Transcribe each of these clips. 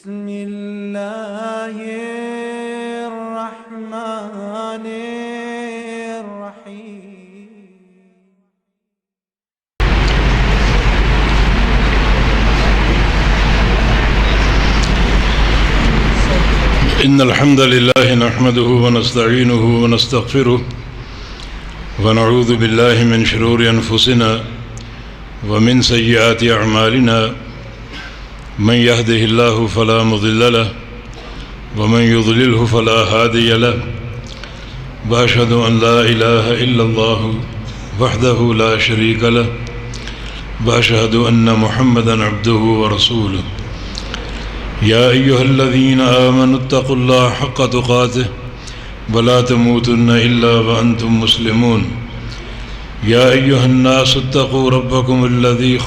بسم الله الرحمن الرحيم. إن الحمد لله نحمده ونستعينه ونستغفره ونعوذ بالله من شرور أنفسنا ومن سيئات أعمالنا من يهده الله فلا مضل له ومن يضلله فلا هادي له وأشهد أن لا إله إلا الله وحده لا شريك له وأشهد أن محمدا عبده ورسوله. يا أيها الذين آمنوا اتقوا الله حق تقاته ولا تموتن إلا وأنتم مسلمون. يا أيها الناس اتقوا ربكم الذي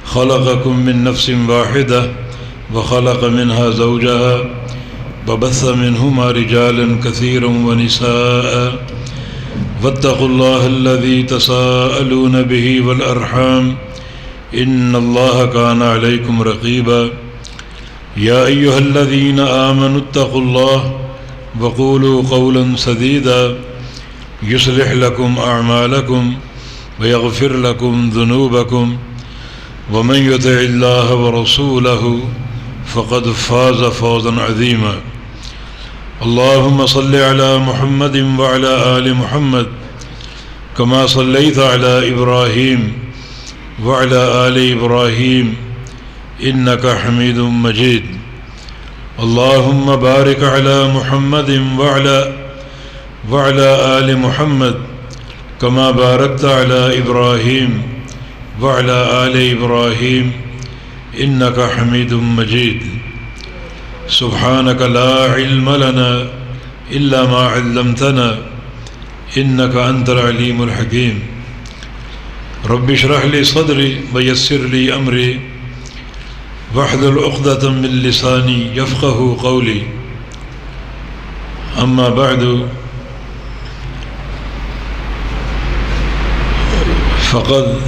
خلقكم من نفس واحدة وخلق منها زوجها وبث منهما رجالا كثيرا ونساء واتقوا الله الذي تساءلون به والأرحام إن الله كان عليكم رقيبا. يا أيها الذين آمنوا اتقوا الله وقولوا قولا سديدا يصلح لكم أعمالكم ويغفر لكم ذنوبكم ومن يطع الله ورسوله فقد فاز فوزا عظيما. اللهم صل على محمد وعلى آل محمد كما صليت على إبراهيم وعلى آل إبراهيم إنك حميد مجيد. اللهم بارك على محمد وعلى آل محمد كما باركت على إبراهيم وعلى آل إبراهيم إنك حميد مجيد. سبحانك لا علم لنا إلا ما علمتنا إنك أنت العليم الحكيم. رب اشرح لي صدري ويسر لي أمري واحلل عقدة من لساني يفقه قولي. أما بعد فقد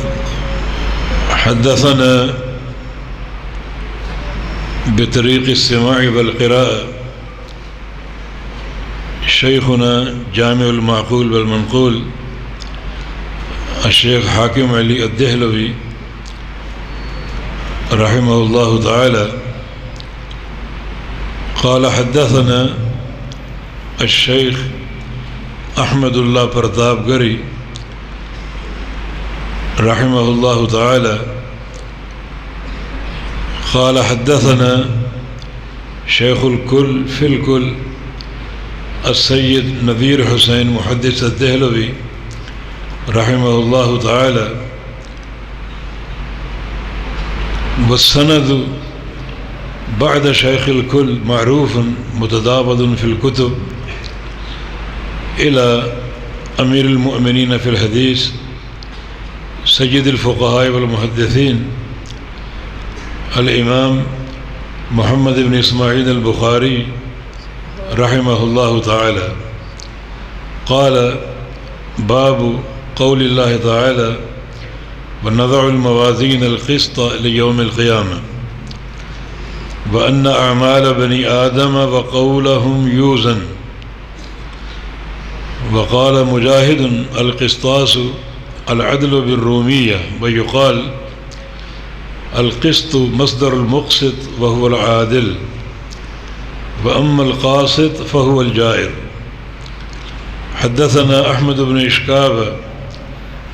حدثنا بطريق السماع والقراءة شيخنا جامع المعقول والمنقول الشيخ حاكم علي الدهلوي رحمه الله تعالى قال حدثنا الشيخ أحمد الله پرتاب گری رحمه الله تعالى قال حدثنا شيخ الكل في الكل السيد نذير حسين محدث الدهلوي رحمه الله تعالى. والسند بعد شيخ الكل معروف متداول في الكتب إلى أمير المؤمنين في الحديث سيد الفقهاء والمحدثين الإمام محمد بن إسماعيل البخاري رحمه الله تعالى. قال باب قول الله تعالى ونضع الموازين القسط ليوم القيامة وأن أعمال بني آدم وقولهم يوزن. وقال مجاهد القسطاس العدل بالرومية ويقال القسط مصدر المقسط وهو العادل وأما القاسط فهو الجائر. حدثنا أحمد بن إشكاب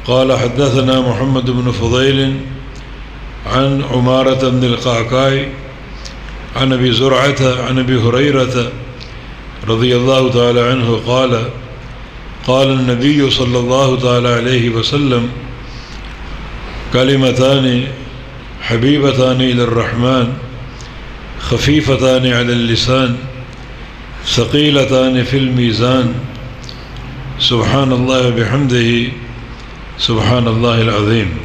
قال حدثنا محمد بن فضيل عن عمارة بن القعقاع عن أبي زرعة عن أبي هريرة رضي الله تعالى عنه قال قال النبي صلى الله تعالى عليه وسلم كلمتان حبيبتان إلى الرحمن خفيفتان على اللسان ثقيلتان في الميزان سبحان الله بحمده سبحان الله العظيم.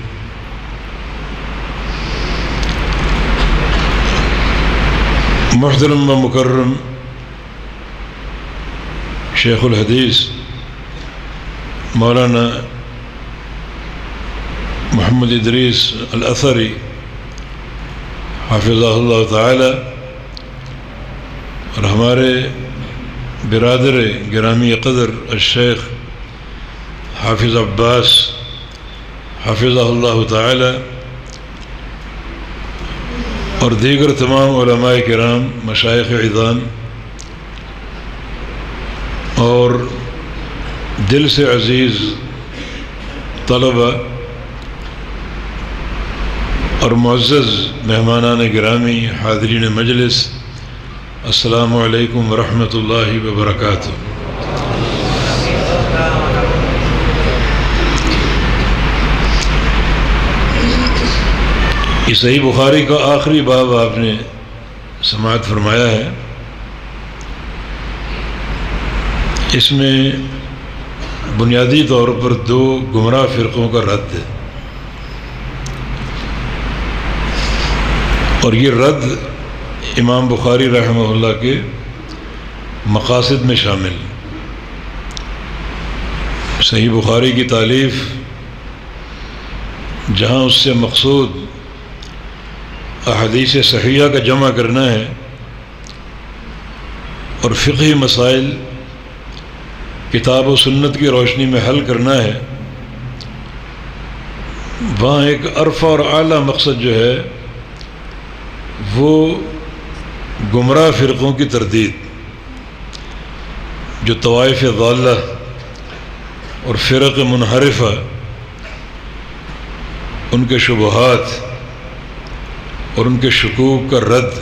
محترم و مکرم شیخ الحدیث مولانا محمد ادریس الاثری حافظہ اللہ تعالی، اور ہمارے برادر گرامی قدر الشیخ حافظ عباس حافظہ اللہ تعالی، اور دیگر تمام علماء کرام، مشائخ عظام، اور دل سے عزیز طلبہ اور معزز مہمانان گرامی، حاضرین مجلس، السلام علیکم ورحمۃ اللہ وبرکاتہ۔ یہ صحیح بخاری کا آخری باب آپ نے سماعت فرمایا ہے۔ اس میں بنیادی طور پر دو گمراہ فرقوں کا رد ہے، اور یہ رد امام بخاری رحمہ اللہ کے مقاصد میں شامل۔ صحیح بخاری کی تالیف جہاں اس سے مقصود احادیث صحیحہ کا جمع کرنا ہے اور فقہی مسائل کتاب و سنت کی روشنی میں حل کرنا ہے، وہاں ایک عرفہ اور اعلیٰ مقصد جو ہے وہ گمراہ فرقوں کی تردید، جو طوائف ضالہ اور فرق منحرفہ، ان کے شبہات اور ان کے شکوک کا رد،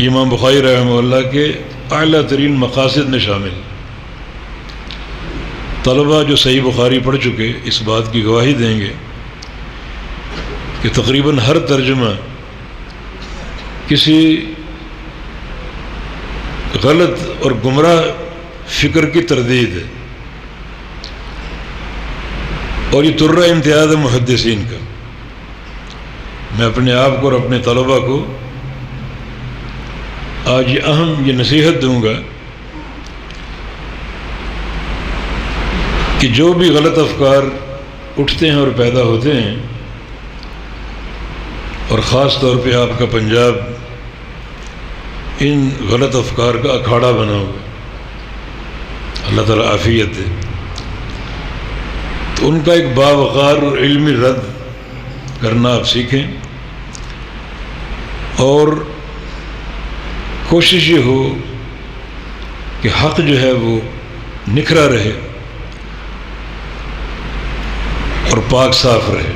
امام بخاری رحمہ اللہ کے اعلیٰ ترین مقاصد میں شامل۔ طلبہ جو صحیح بخاری پڑھ چکے اس بات کی گواہی دیں گے کہ تقریباً ہر ترجمہ کسی غلط اور گمراہ فکر کی تردید ہے، اور یہ ترہ امتیاز ہے محدثین کا۔ میں اپنے آپ کو اور اپنے طلبہ کو آج یہ اہم نصیحت دوں گا کہ جو بھی غلط افکار اٹھتے ہیں اور پیدا ہوتے ہیں، اور خاص طور پہ آپ کا پنجاب ان غلط افکار کا اکھاڑا بنا ہوا، اللہ تعالیٰ عافیت دے، تو ان کا ایک باوقار اور علمی رد کرنا آپ سیکھیں، اور کوشش یہ ہو کہ حق جو ہے وہ نکھرا رہے اور پاک صاف رہے۔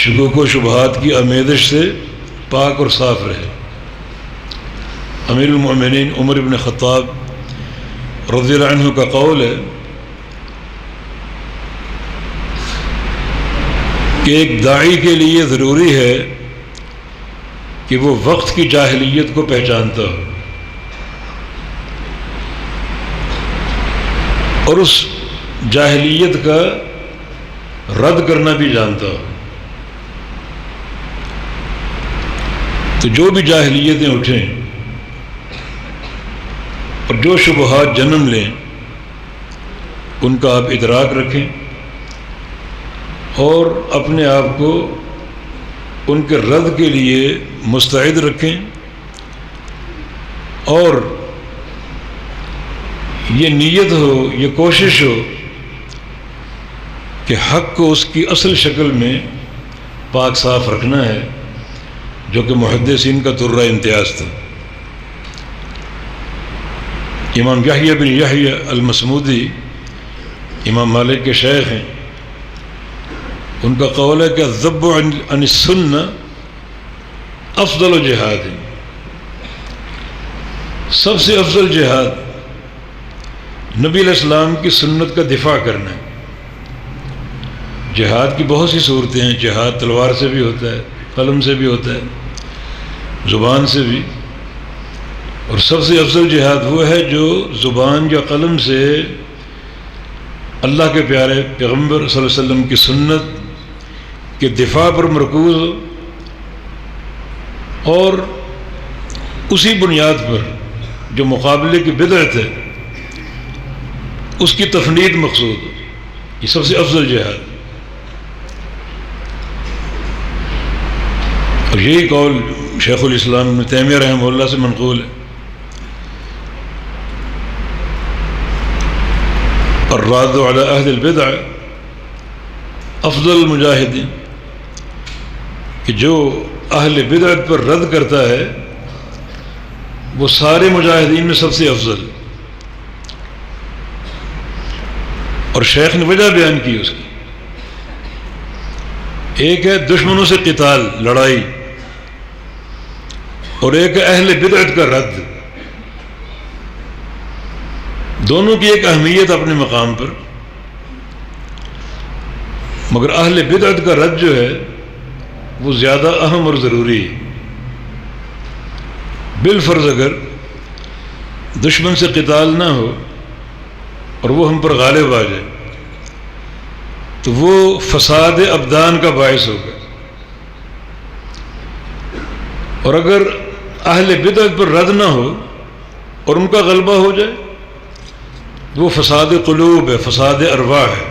شکوک و شبہات کی آمیزش سے پاک اور صاف رہے۔ امیر المؤمنین عمر بن خطاب رضی اللہ عنہ کا قول ہے کہ ایک داعی کے لیے ضروری ہے کہ وہ وقت کی جاہلیت کو پہچانتا ہو اور اس جاہلیت کا رد کرنا بھی جانتا ہو۔ تو جو بھی جاہلیتیں اٹھیں اور جو شبہات جنم لیں، ان کا آپ ادراک رکھیں اور اپنے آپ کو ان کے رد کے لیے مستعد رکھیں، اور یہ نیت ہو، یہ کوشش ہو کہ حق کو اس کی اصل شکل میں پاک صاف رکھنا ہے، جو کہ محدثین کا ترہ امتیاز تھا۔ امام یحییٰ بن یحییٰ المصمودی امام مالک کے شیخ ہیں، ان کا قول ہے کہ الذب عن السنہ افضل جہاد، سب سے افضل جہاد نبی علیہ السلام کی سنت کا دفاع کرنا ہے۔ جہاد کی بہت سی صورتیں ہیں، جہاد تلوار سے بھی ہوتا ہے، قلم سے بھی ہوتا ہے، زبان سے بھی، اور سب سے افضل جہاد وہ ہے جو زبان یا قلم سے اللہ کے پیارے پیغمبر صلی اللہ علیہ وسلم کی سنت کے دفاع پر مرکوز ہو، اور اسی بنیاد پر جو مقابلے کی بدعت ہے اس کی تفنید مقصود ہو۔ یہ سب سے افضل جہاد. اور یہی قول شیخ الاسلام ابن تیمیہ رحمہ اللہ سے منقول ہے. الراد علی اہل البدع افضل المجاہدین، کہ جو اہل بدعت پر رد کرتا ہے وہ سارے مجاہدین میں سب سے افضل. اور شیخ نے وجہ بیان کی اس کی. ایک ہے دشمنوں سے قتال، لڑائی، اور ایک ہے اہل بدعت کا رد. دونوں کی ایک اہمیت اپنے مقام پر، مگر اہل بدعت کا رد جو ہے وہ زیادہ اہم اور ضروری ہے. بالفرض اگر دشمن سے قتال نہ ہو اور وہ ہم پر غالب آ جائے تو وہ فساد ابدان کا باعث ہوگا. اور اگر اہل بدعت پر رد نہ ہو اور ان کا غلبہ ہو جائے وہ فساد قلوب ہے، فساد ارواح ہے.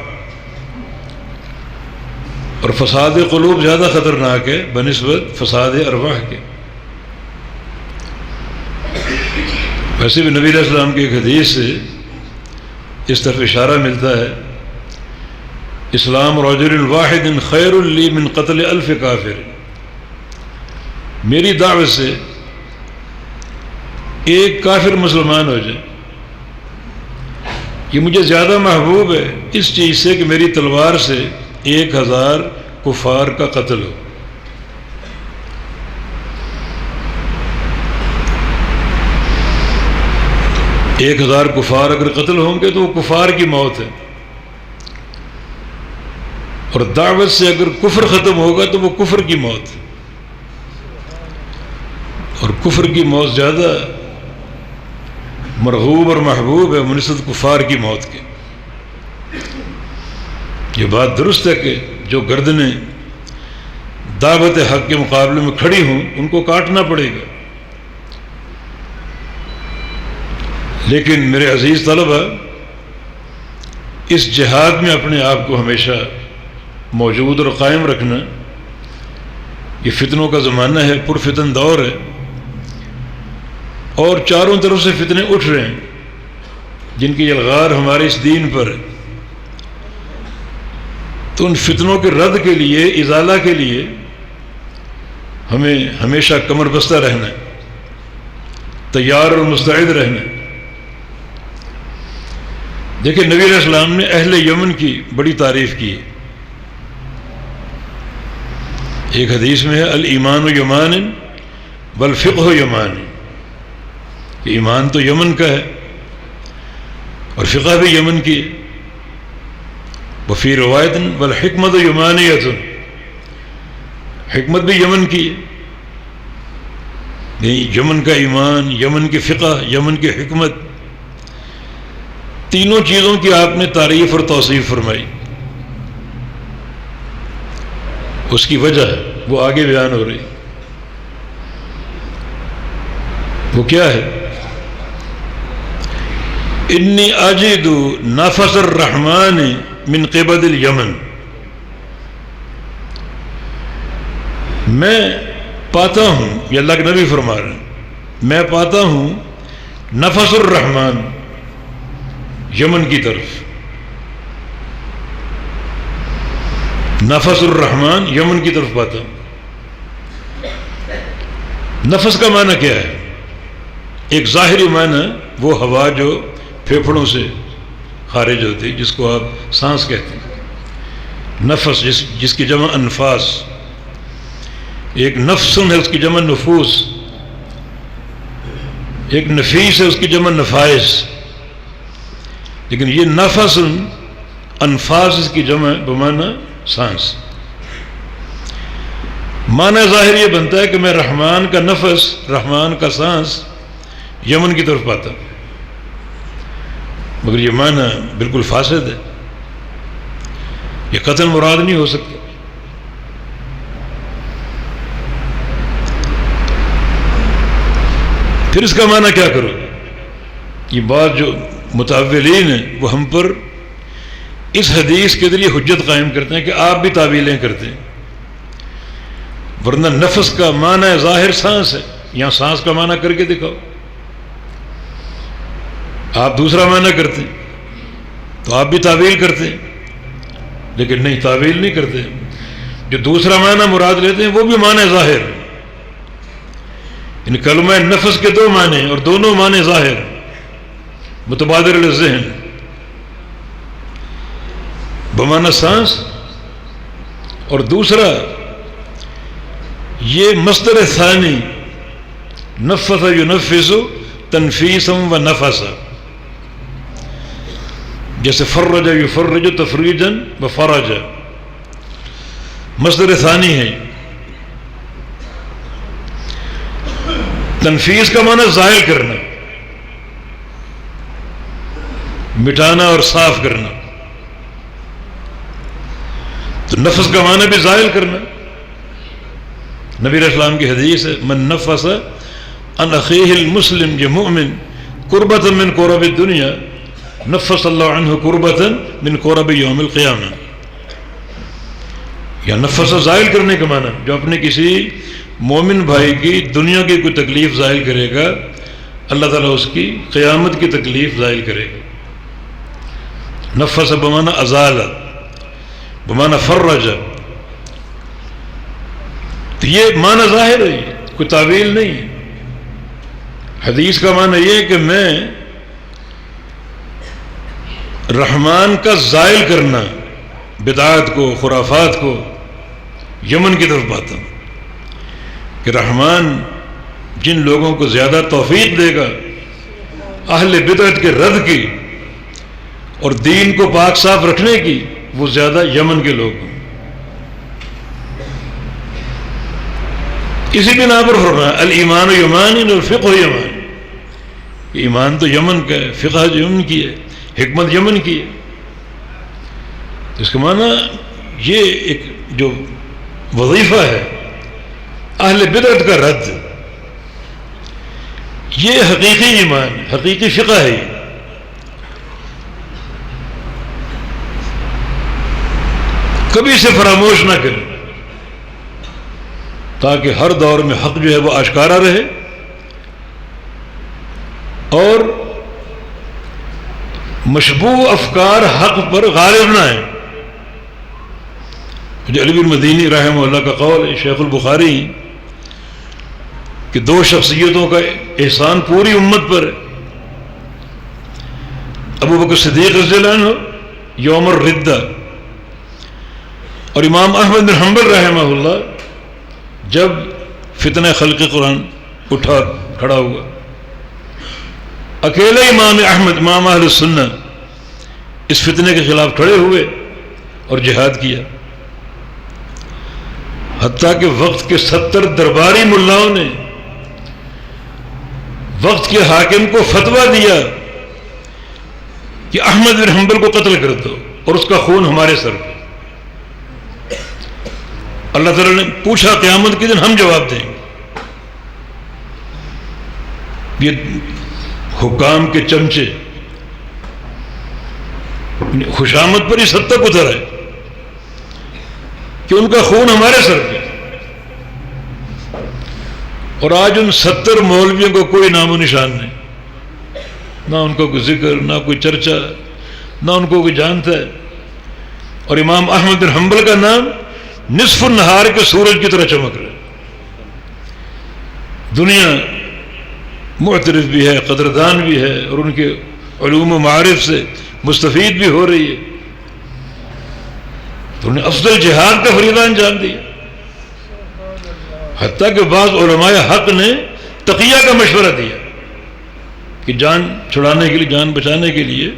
اور فساد قلوب زیادہ خطرناک ہے بنسبت فساد ارواح کے. ویسے بھی نبی علیہ السلام کی ایک حدیث سے اس طرف اشارہ ملتا ہے، اسلام رجل واحد خیر لی من قتل الف کافر. میری دعوت سے ایک کافر مسلمان ہو جائے یہ مجھے زیادہ محبوب ہے اس چیز سے کہ میری تلوار سے 1000 کفار کا قتل ہو. ایک 1000 کفار اگر قتل ہوں گے تو وہ کفار کی موت ہے. اور دعوت سے اگر کفر ختم ہوگا تو وہ کفر کی موت ہے. اور کفر کی موت زیادہ مرغوب اور محبوب ہے بنسبت کفار کی موت کے. یہ بات درست ہے کہ جو گردنیں دعوت حق کے مقابلے میں کھڑی ہوں ان کو کاٹنا پڑے گا. لیکن میرے عزیز طلبہ، اس جہاد میں اپنے آپ کو ہمیشہ موجود اور قائم رکھنا. یہ فتنوں کا زمانہ ہے، پرفتن دور ہے، اور چاروں طرف سے فتنے اٹھ رہے ہیں جن کی الغار ہمارے اس دین پر ہے. تو ان فتنوں کے رد کے لیے، ازالہ کے لیے ہمیں ہمیشہ کمر بستہ رہنا ہے، تیار اور مستعد رہنا ہے. دیکھیں نبی علیہ السلام نے اہل یمن کی بڑی تعریف کی ہے. ایک حدیث میں ہے الایمان یمان والفقہ یمان، کہ ایمان تو یمن کا ہے اور فقہ بھی یمن کی ہے. وفی روایت والحکمت یمانیۃ، حکمت بھی یمن کی ہے. یمن کا ایمان، یمن کی فقہ، یمن کی حکمت، تینوں چیزوں کی آپ نے تعریف اور توصیف فرمائی. اس کی وجہ وہ آگے بیان ہو رہی. وہ کیا ہے؟ انی اجد نفس الرحمن من قبض الیمن، میں پاتا ہوں، یہ اللہ کے نبی فرما رہے ہیں، میں پاتا ہوں نفس الرحمن، یمن کی طرف. نفس الرحمن یمن کی طرف پاتا ہوں. نفس کا معنی کیا ہے؟ ایک ظاہری معنی وہ ہوا جو پھیپھڑوں سے خارج ہوتی، جس کو آپ سانس کہتے ہیں. نفس جس کی جمع انفاس، ایک نفسن ہے اس کی جمع نفوس، ایک نفیس ہے اس کی جمع نفائس. لیکن یہ نفس انفاس اس کی جمع بمعنی سانس. معنی ظاہر یہ بنتا ہے کہ میں رحمان کا نفس، رحمان کا سانس یمن کی طرف پاتا ہوں، مگر یہ معنی بالکل فاسد ہے، یہ قطعاً مراد نہیں ہو سکتا. پھر اس کا معنی کیا کرو؟ یہ بات جو متاولین ہیں وہ ہم پر اس حدیث کے ذریعے حجت قائم کرتے ہیں کہ آپ بھی تعویلیں کرتے ہیں، ورنہ نفس کا معنی ظاہر سانس ہے، یہاں سانس کا معنی کر کے دکھاؤ، آپ دوسرا معنی کرتے ہیں تو آپ بھی تعویل کرتے ہیں، لیکن نہیں، تعویل نہیں کرتے، جو دوسرا معنی مراد لیتے ہیں وہ بھی معنی ظاہر ہے۔ ان کلمہ نفس کے دو معنی ہیں اور دونوں معنی ظاہر متبادر للذہن، بمعنی سانس، اور دوسرا یہ مصدر ثانی نفث ینفث تنفیسا و نفسا، جیسے فرج یفرج تفریجا و فرج، مصدر ثانی ہے۔ تنفیس کا معنی زائل کرنا، مٹانا اور صاف کرنا، تو نفس کا معنی بھی زائل کرنا۔ نبی علیہ السلام کی حدیث ہے، من نفس عن اخیہ المسلم المؤمن قربۃ من قرب الدنیا نفس اللہ عنہ قربۃ من قرب یوم القیامہ۔ یا نفس زائل کرنے کا معنی، جو اپنے کسی مومن بھائی کی دنیا کی کوئی تکلیف زائل کرے گا، اللہ تعالیٰ اس کی قیامت کی تکلیف زائل کرے گا۔ نفس بمعنی ازال، بمعنی فرج، تو یہ معنی ظاہر ہے، کوئی تعویل نہیں ہے۔ حدیث کا معنی یہ ہے کہ میں رحمان کا زائل کرنا، بدعات کو، خرافات کو یمن کی طرف پاتا ہوں کہ رحمان جن لوگوں کو زیادہ توفیق دے گا اہل بدعت کے رد کی اور دین کو پاک صاف رکھنے کی، وہ زیادہ یمن کے لوگ ہیں۔ اسی بنا پر فرمایا الایمان یمانی والفقہ یمانی، ایمان تو یمن کا ہے، فقہ یمن کی ہے، حکمت یمن کی ہے۔ اس کا معنی یہ ایک جو وظیفہ ہے اہل بدعت کا رد، یہ حقیقی ایمان، حقیقی فقہ ہے۔ کبھی اسے فراموش نہ کریں تاکہ ہر دور میں حق جو ہے وہ آشکارا رہے اور مشبوہ افکار حق پر غالب نہ آئیں۔ علی بن مدینی رحمہ اللہ کا قول ہے، شیخ البخاری، کہ دو شخصیتوں کا احسان پوری امت پر ہے، ابو بکر صدیق رضی اللہ عنہ یوم الردہ، اور امام احمد بن حنبل رحمہ اللہ جب فتنہ خلق قرآن اٹھا کھڑا ہوا، اکیلے امام احمد، امام اہل السنہ، اس فتنے کے خلاف کھڑے ہوئے اور جہاد کیا، حتیٰ کہ وقت کے 70 درباری ملاؤں نے وقت کے حاکم کو فتویٰ دیا کہ احمد بن حنبل کو قتل کر دو اور اس کا خون ہمارے سر پہ۔ اللہ تعالیٰ نے پوچھا قیامت کے دن ہم جواب دیں گے۔ یہ حکام کے چمچے خوشامد پر اس حد تک اتر ہے کہ ان کا خون ہمارے سر پہ، اور آج ان 70 مولویوں کو کوئی نام و نشان نہیں، نہ ان کو کوئی ذکر، نہ کوئی چرچا، نہ ان کو کوئی جانتا ہے، اور امام احمد بن حنبل کا نام نصف النہار کے سورج کی طرح چمک رہا ہے۔ دنیا معترف بھی ہے، قدردان بھی ہے، اور ان کے علوم و معارف سے مستفید بھی ہو رہی ہے، تو انہیں افضل جہاد کا فریضہ انجام دیا۔ حتیٰ کہ بعض علماء حق نے تقیہ کا مشورہ دیا کہ جان چھڑانے کے لیے، جان بچانے کے لیے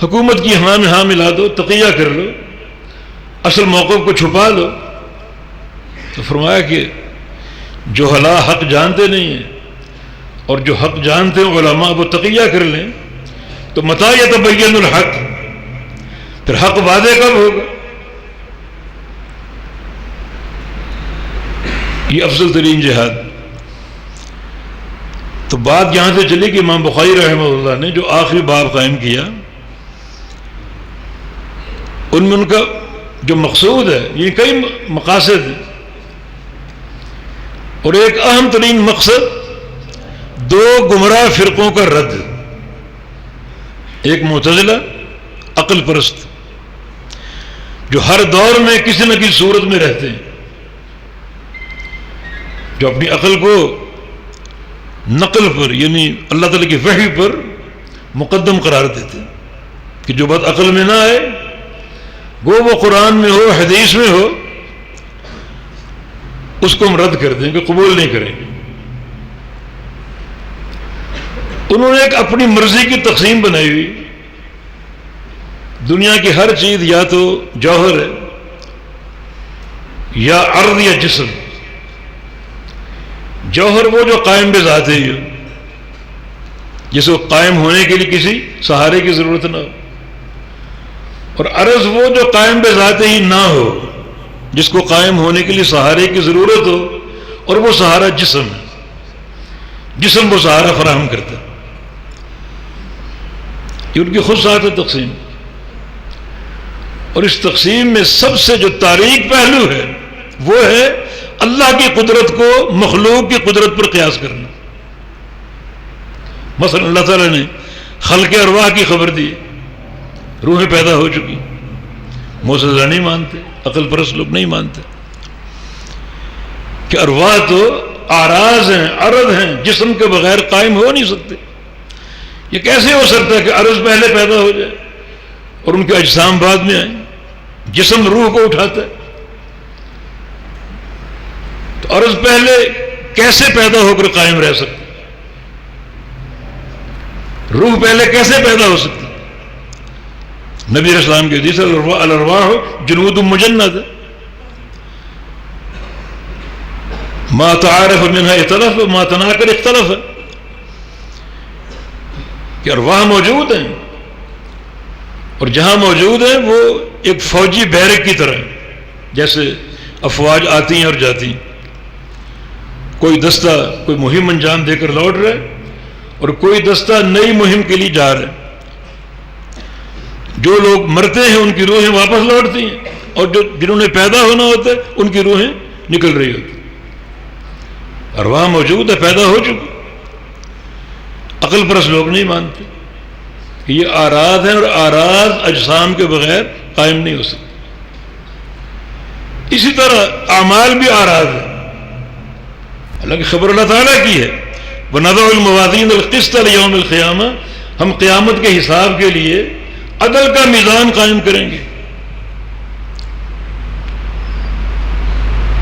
حکومت کی ہاں میں ہاں ملا دو، تقیہ کر لو، اصل موقف کو چھپا لو۔ تو فرمایا کہ جو حلا حق جانتے نہیں ہیں اور جو حق جانتے ہیں علماء وہ تقیہ کر لیں تو متى يتبین الحق، پھر حق واضح کب ہوگا؟ یہ افضل ترین جہاد۔ تو بات یہاں سے چلی کہ امام بخاری رحمہ اللہ نے جو آخری باب قائم کیا ان میں ان کا جو مقصود ہے، یہ کئی مقاصد ہیں، اور ایک اہم ترین مقصد دو گمراہ فرقوں کا رد، ایک معتزلہ عقل پرست جو ہر دور میں کسی نہ کسی صورت میں رہتے ہیں، جو اپنی عقل کو نقل پر یعنی اللہ تعالیٰ کی وحی پر مقدم قرار دیتے ہیں کہ جو بات عقل میں نہ آئے وہ قرآن میں ہو حدیث میں ہو اس کو ہم رد کر دیں گے، قبول نہیں کریں گے۔ انہوں نے ایک اپنی مرضی کی تقسیم بنائی ہوئی، دنیا کی ہر چیز یا تو جوہر ہے یا عرض یا جسم۔ جوہر وہ جو قائم بذات ہے، جس کو قائم ہونے کے لیے کسی سہارے کی ضرورت نہ ہو، اور عرض وہ جو قائم بذات ہی نہ ہو، جس کو قائم ہونے کے لیے سہارے کی ضرورت ہو، اور وہ سہارا جسم ہے، جسم وہ سہارا فراہم کرتا ہے۔ یہ ان کی خود ساتھ تقسیم، اور اس تقسیم میں سب سے جو تاریک پہلو ہے وہ ہے اللہ کی قدرت کو مخلوق کی قدرت پر قیاس کرنا۔ مثلا اللہ تعالیٰ نے خلق ارواح کی خبر دی، روحیں پیدا ہو چکی، معتزلہ نہیں مانتے، عقل پرست لوگ نہیں مانتے کہ ارواح تو اعراض ہیں، عرض ہیں، جسم کے بغیر قائم ہو نہیں سکتے۔ یہ کیسے ہو سکتا ہے کہ عرض پہلے پیدا ہو جائے اور ان کے اجسام بعد میں آئیں؟ جسم روح کو اٹھاتا ہے، تو عرض پہلے کیسے پیدا ہو کر قائم رہ سکتا؟ روح پہلے کیسے پیدا ہو سکتی؟ نبی علیہ السلام کی حدیث الارواح جنود مجند، ما تعارف منها اختلف ما تناکر اختلف، کہ ارواح موجود ہیں، اور جہاں موجود ہیں وہ ایک فوجی بیرک کی طرح ہے، جیسے افواج آتی ہیں اور جاتی ہیں، کوئی دستہ کوئی مہم انجام دے کر لوٹ رہے اور کوئی دستہ نئی مہم کے لیے جا رہے۔ جو لوگ مرتے ہیں ان کی روحیں واپس لوٹتی ہیں، اور جو جنہوں نے پیدا ہونا ہوتا ہے ان کی روحیں نکل رہی ہوتی ہیں۔ ارواح موجود ہے، پیدا ہو چکی۔ عقل پرست لوگ نہیں مانتے کہ یہ اعراض ہیں، اور اعراض اجسام کے بغیر قائم نہیں ہو سکتے۔ اسی طرح اعمال بھی اعراض ہیں، حالانکہ خبر اللہ تعالیٰ کی ہے، وَنَضَعُ الْمَوَازِينَ الْقِسْطَ لِيَوْمِ الْقِيَامَةِ، ہم قیامت کے حساب کے لیے عدل کا میزان قائم کریں گے۔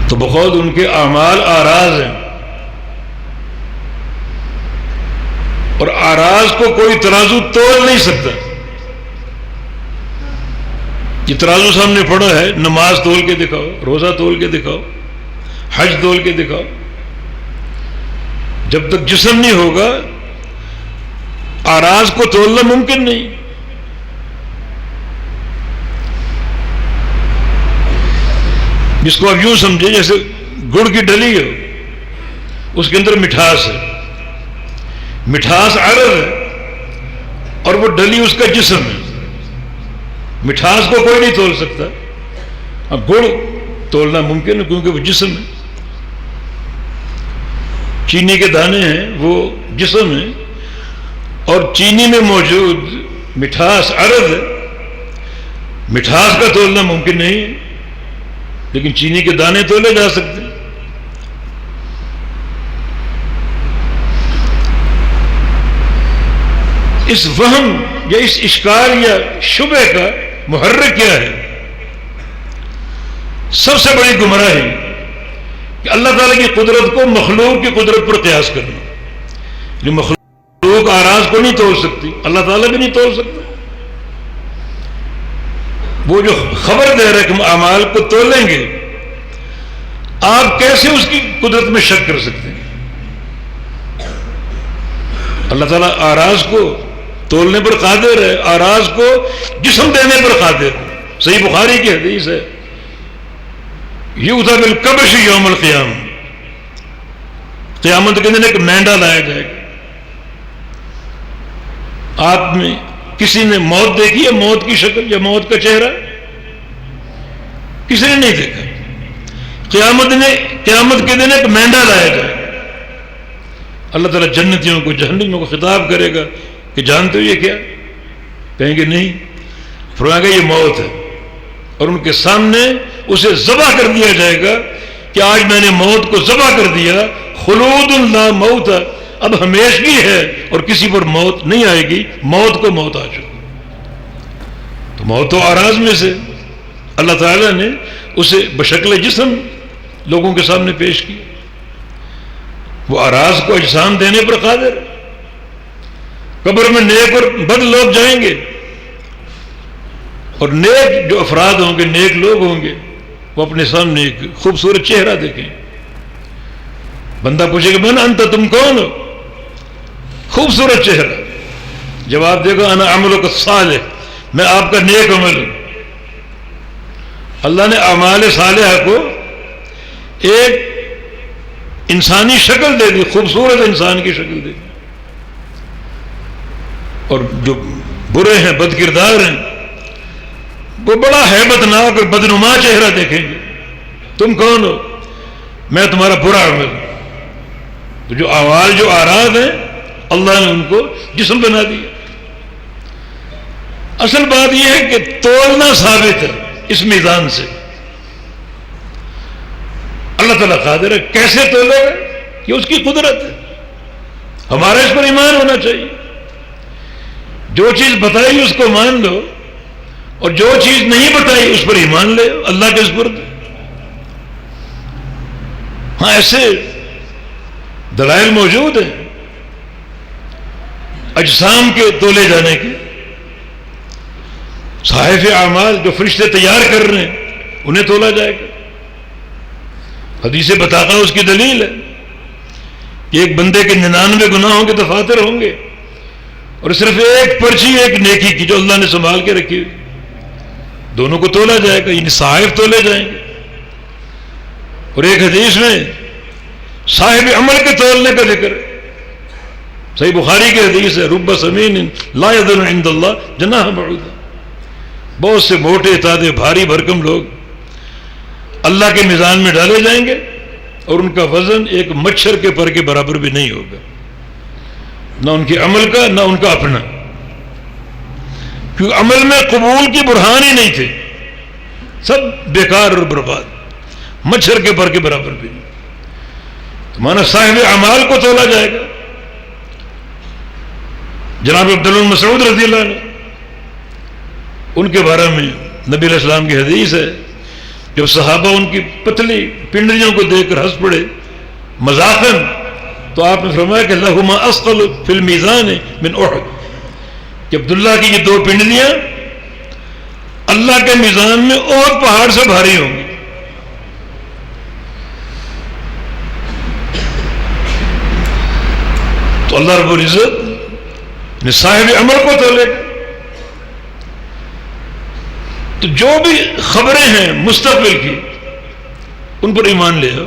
تو بخود ان کے اعمال اعراض ہیں، اور اعراض کو کوئی ترازو تول نہیں سکتا۔ یہ ترازو سامنے پڑا ہے، نماز تول کے دکھاؤ، روزہ تول کے دکھاؤ، حج تول کے دکھاؤ، جب تک جسم نہیں ہوگا اعراض کو تولنا ممکن نہیں۔ جس کو آپ یوں سمجھے جیسے گڑ کی ڈلی ہو، اس کے اندر مٹھاس ہے، مٹھاس عرض ہے اور وہ ڈلی اس کا جسم ہے۔ مٹھاس کو کوئی نہیں تول سکتا، اب گڑ تولنا ممکن ہے کیونکہ وہ جسم ہے۔ چینی کے دانے ہیں وہ جسم ہے، اور چینی میں موجود مٹھاس عرض ہے۔ مٹھاس کا تولنا ممکن نہیں ہے، لیکن چینی کے دانے تولے جا سکتے ہیں۔ اس وہم یا اس اشکال یا شبہ کا محرک کیا ہے؟ سب سے بڑی گمراہی کہ اللہ تعالیٰ کی قدرت کو مخلوق کی قدرت پر قیاس کرنا۔ مخلوق اعراض کو نہیں توڑ سکتی، اللہ تعالیٰ بھی نہیں توڑ سکتا۔ وہ جو خبر دے رہے کہ ہم اعمال کو تولیں گے، آپ کیسے اس کی قدرت میں شک کر سکتے ہیں؟ اللہ تعالیٰ اعراض کو تولنے پر قادر ہے، اعراض کو جسم دینے پر قادر ہے۔ صحیح بخاری کی حدیث ہے، یؤتی بالکبش یوم القیامہ، قیامت کے دن ایک مینڈا لایا جائے گا۔ آپ میں کسی نے موت دیکھی ہے؟ موت کی شکل یا موت کا چہرہ؟ کسی نے نہیں دیکھا. قیامت کے دن ایک مینڈا لایا جائے گا. اللہ تعالیٰ جنتیوں کو جہنمیوں کو خطاب کرے گا کہ جانتے ہو یہ کیا؟ کہیں گے نہیں. فرمائے گا یہ موت ہے، اور ان کے سامنے اسے ذبح کر دیا جائے گا کہ آج میں نے موت کو ذبح کر دیا. خلود لا موت، اب ہمیشگی ہے اور کسی پر موت نہیں آئے گی. موت کو موت آ چکی. تو موت و اعراض میں سے اللہ تعالیٰ نے اسے بشکل جسم لوگوں کے سامنے پیش کیا. وہ اعراض کو اجسام دینے پر قادر. قبر میں نیک اور بد لوگ جائیں گے، اور نیک جو افراد ہوں گے، نیک لوگ ہوں گے، وہ اپنے سامنے ایک خوبصورت چہرہ دیکھیں. بندہ پوچھے کہ من انت، تم کون ہو؟ خوبصورت چہرہ. جواب دے گا انا عملک الصالح، میں آپ کا نیک عمل ہوں. اللہ نے اعمال صالحہ کو ایک انسانی شکل دے دی، خوبصورت انسان کی شکل دے دی. اور جو برے ہیں، بد کردار ہیں، وہ بڑا ہیبت ناک اور بدنما چہرہ دیکھیں گے. تم کون ہو؟ میں تمہارا برا عمل ہوں. تو جو اعمال جو اعراض ہیں اللہ نے ان کو جسم بنا دیا. اصل بات یہ ہے کہ تولنا ثابت ہے اس میزان سے. اللہ تعالیٰ قادر ہے. کیسے تولے گا؟ یہ اس کی قدرت ہے. ہمارا اس پر ایمان ہونا چاہیے. جو چیز بتائی اس کو مان لو، اور جو چیز نہیں بتائی اس پر ایمان لے. اللہ کے سپرد. ہاں ایسے دلائل موجود ہیں اجسام کے تولے جانے کے. صحائف اعمال جو فرشتے تیار کر رہے ہیں انہیں تولا جائے گا. حدیث بطاقہ اس کی دلیل ہے کہ ایک بندے کے 99 گناہوں کے دفاتر ہوں گے، اور صرف ایک پرچی ایک نیکی کی جو اللہ نے سنبھال کے رکھی ہوئی. دونوں کو تولا جائے گا، یعنی صحائف تولے جائیں گے. اور ایک حدیث میں صاحب عمل کے تولنے کا ذکر ہے. صحیح بخاری کی حدیث ہے رب سمین لا یذن عند اللہ جناح بعوضہ. بہت سے موٹے تازے بھاری بھرکم لوگ اللہ کے میزان میں ڈالے جائیں گے، اور ان کا وزن ایک مچھر کے پر کے برابر بھی نہیں ہوگا. نہ ان کے عمل کا نہ ان کا اپنا، کیونکہ عمل میں قبول کی برہان ہی نہیں تھے. سب بیکار اور برباد، مچھر کے پر کے برابر بھی نہیں. مانا صاحب اعمال کو تولا جائے گا. جناب عبداللہ بن مسعود رضی اللہ عنہ، ان کے بارے میں نبی علیہ السلام کی حدیث ہے، جب صحابہ ان کی پتلی پنڈلیوں کو دیکھ کر ہنس پڑے مذاقاً، تو آپ نے فرمایا کہ لہما اثقل فی المیزان من احد، کہ عبداللہ کی یہ 2 پنڈلیاں اللہ کے میزان میں احد پہاڑ سے بھاری ہوں گی. تو اللہ رب العزت نے صاحب عمل کو تولے گا. تو جو بھی خبریں ہیں مستقبل کی ان پر ایمان لے آؤ،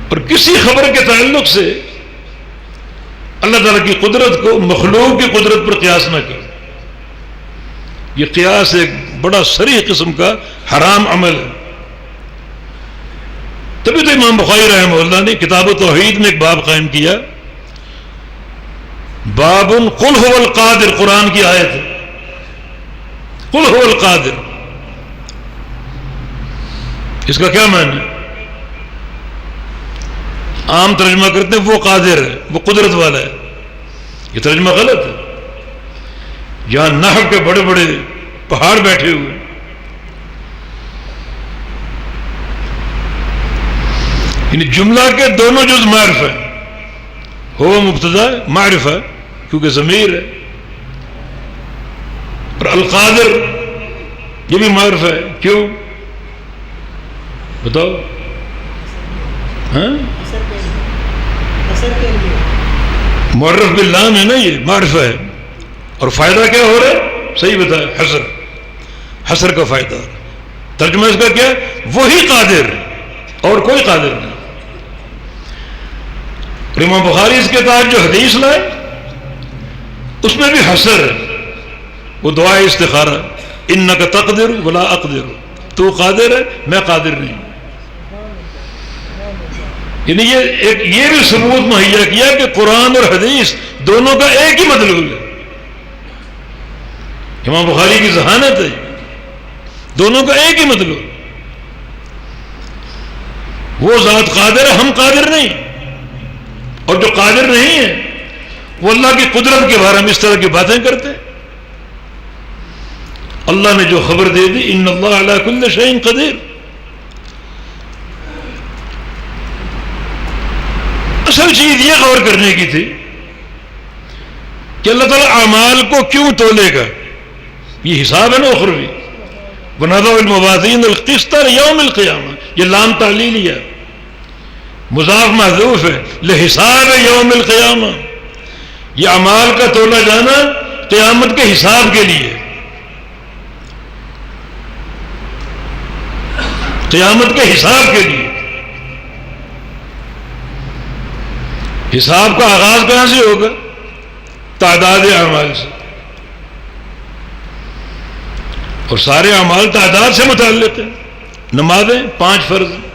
اور کسی خبر کے تعلق سے اللہ تعالیٰ کی قدرت کو مخلوق کی قدرت پر قیاس نہ کرو. یہ قیاس ایک بڑا صریح قسم کا حرام عمل ہے. تبھی تو امام بخاری رحمہ اللہ نے کتاب توحید میں ایک باب قائم کیا، باب قل هو القادر. قرآن کی آیت ہے قل هو القادر. اس کا کیا معنی ہے؟ عام ترجمہ کرتے ہیں وہ قادر ہے، وہ قدرت والا ہے. یہ ترجمہ غلط ہے. یہاں نحو کے بڑے بڑے پہاڑ بیٹھے ہوئے، یعنی جملہ کے دونوں جز معرفہ ہے. ہو مبتدا معرفہ کیونکہ ضمیر ہے، اور القادر یہ بھی معرفہ ہے. کیوں بتاؤ؟ ہاں معرف باللام ہے نا، یہ معرفہ ہے. اور فائدہ کیا ہو رہا ہے؟ صحیح بتایا، حسر. حسر کا فائدہ. ترجمہ اس کا کیا؟ وہی قادر اور کوئی قادر نہیں. امام بخاری اس کے تحت جو حدیث لائے اس میں بھی حسر ہے. وہ دعا استخارہ انک تقدر ولا اقدر. تو قادر ہے، میں قادر نہیں. یعنی یہ بھی ثبوت مہیا کیا کہ قرآن اور حدیث دونوں کا ایک ہی مطلب ہے. امام بخاری کی ذہانت ہے، دونوں کا ایک ہی مطلب. وہ ذات قادر ہے، ہم قادر نہیں. اور جو قادر نہیں ہے وہ اللہ کی قدرت کے بارے میں اس طرح کی باتیں کرتے ہیں. اللہ نے جو خبر دے دی ان اللہ علی کل شیء قدیر. اصل چیز یہ غور کرنے کی تھی کہ اللہ تعالیٰ اعمال کو کیوں تولے گا. یہ حساب ہے نا اخروی. وَنَضَعُ الْمَوَازِينَ الْقِسْطَ لِيَوْمِ الْقِيَامَةِ، یہ لام تعلیلیہ مضاف محذوف ہے لحساب یوم القیامہ. یہ اعمال کا تولا جانا قیامت کے حساب کے لیے، قیامت کے حساب کے لیے. حساب کا آغاز کہاں سے ہوگا؟ تعداد اعمال سے. اور سارے اعمال تعداد سے متعلق ہیں. نمازیں 5 فرض ہیں،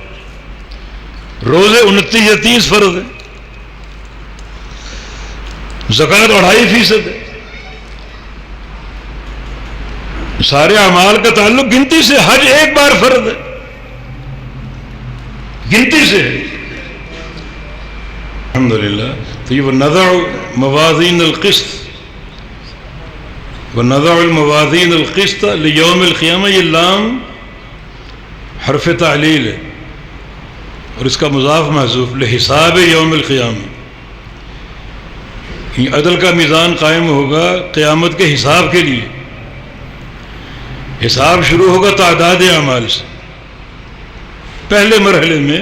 روزے 29 یا 30 فرض ہیں، زکوٰۃ 2.5% ہے. سارے اعمال کا تعلق گنتی سے. حج 1 بار فرض ہے، گنتی سے ہے. الحمدللہ. تو یہ وَنَضَعُ مَوَازِينَ الْقِسْطَ، وَنَضَعُ الْمَوَازِينَ الْقِسْطَ لِيَوْمِ الْقِيَامَةِ، یہ لام حرف تعلیل ہے اور اس کا مضاف محذوف لحساب یوم القیامہ. عدل کا میزان قائم ہوگا قیامت کے حساب کے لیے. حساب شروع ہوگا تعداد اعمال سے. پہلے مرحلے میں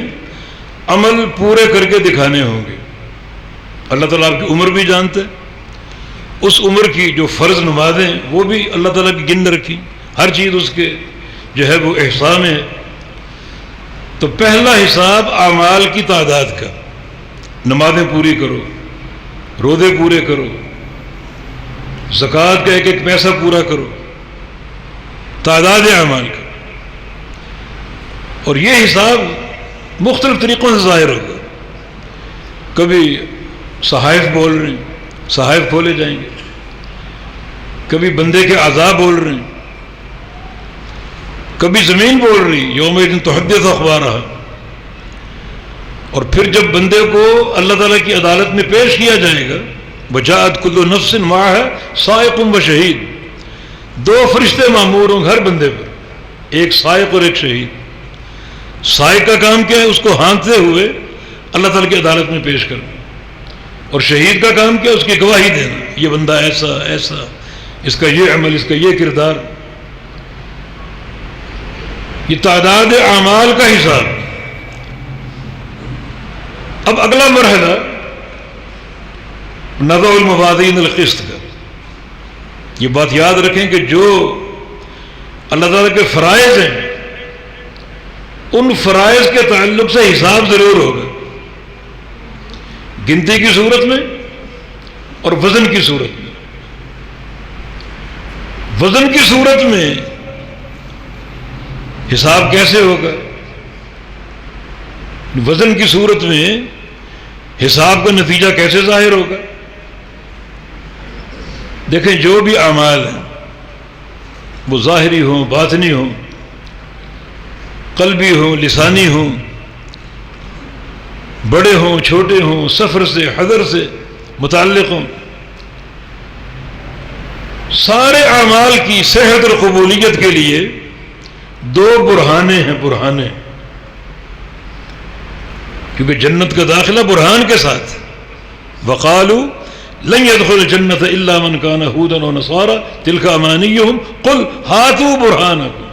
عمل پورے کر کے دکھانے ہوں گے. اللہ تعالیٰ آپ کی عمر بھی جانتے، اس عمر کی جو فرض نمازیں وہ بھی اللہ تعالیٰ کی گن رکھی. ہر چیز اس کے جو ہے وہ احسان میں ہے. تو پہلا حساب اعمال کی تعداد کا. نمازیں پوری کرو، روزے پورے کرو، زکوٰۃ کا 1 پیسہ پورا کرو، تعداد اعمال کا. اور یہ حساب مختلف طریقوں سے ظاہر ہوگا. کبھی صحائف بول رہے ہیں، صحائف کھولے جائیں گے. کبھی بندے کے اعضاء بول رہے ہیں، کبھی زمین بول رہی یوم تحدث اخبارہا. اور پھر جب بندے کو اللہ تعالیٰ کی عدالت میں پیش کیا جائے گا وجاءت کل نفس معها سائق و شہید، 2 فرشتے مامور ہوں ہر بندے پر، ایک سائق اور ایک شہید. سائق کا کام کیا ہے؟ اس کو ہانکتے ہوئے اللہ تعالیٰ کی عدالت میں پیش کرنا. اور شہید کا کام کیا ہے؟ اس کی گواہی دینا، یہ بندہ ایسا ایسا، اس کا یہ عمل، اس کا یہ کردار. یہ تعداد اعمال کا حساب. اب اگلا مرحلہ نضع الموازین القسط کا. یہ بات یاد رکھیں کہ جو اللہ تعالیٰ کے فرائض ہیں ان فرائض کے تعلق سے حساب ضرور ہوگا، گنتی کی صورت میں اور وزن کی صورت میں. وزن کی صورت میں حساب کیسے ہوگا؟ وزن کی صورت میں حساب کا نتیجہ کیسے ظاہر ہوگا؟ دیکھیں جو بھی اعمال ہیں وہ ظاہری ہوں، باطنی ہوں، قلبی ہوں، لسانی ہوں، بڑے ہوں، چھوٹے ہوں، سفر سے حضر سے متعلق ہوں، سارے اعمال کی صحت اور قبولیت کے لیے 2 برہانے ہیں. برہانے، کیونکہ جنت کا داخلہ برہان کے ساتھ. وقالوا لن يدخل الجنة الا من كان هودا ونصارى تلك امانيهم قل هاتوا برهانكم.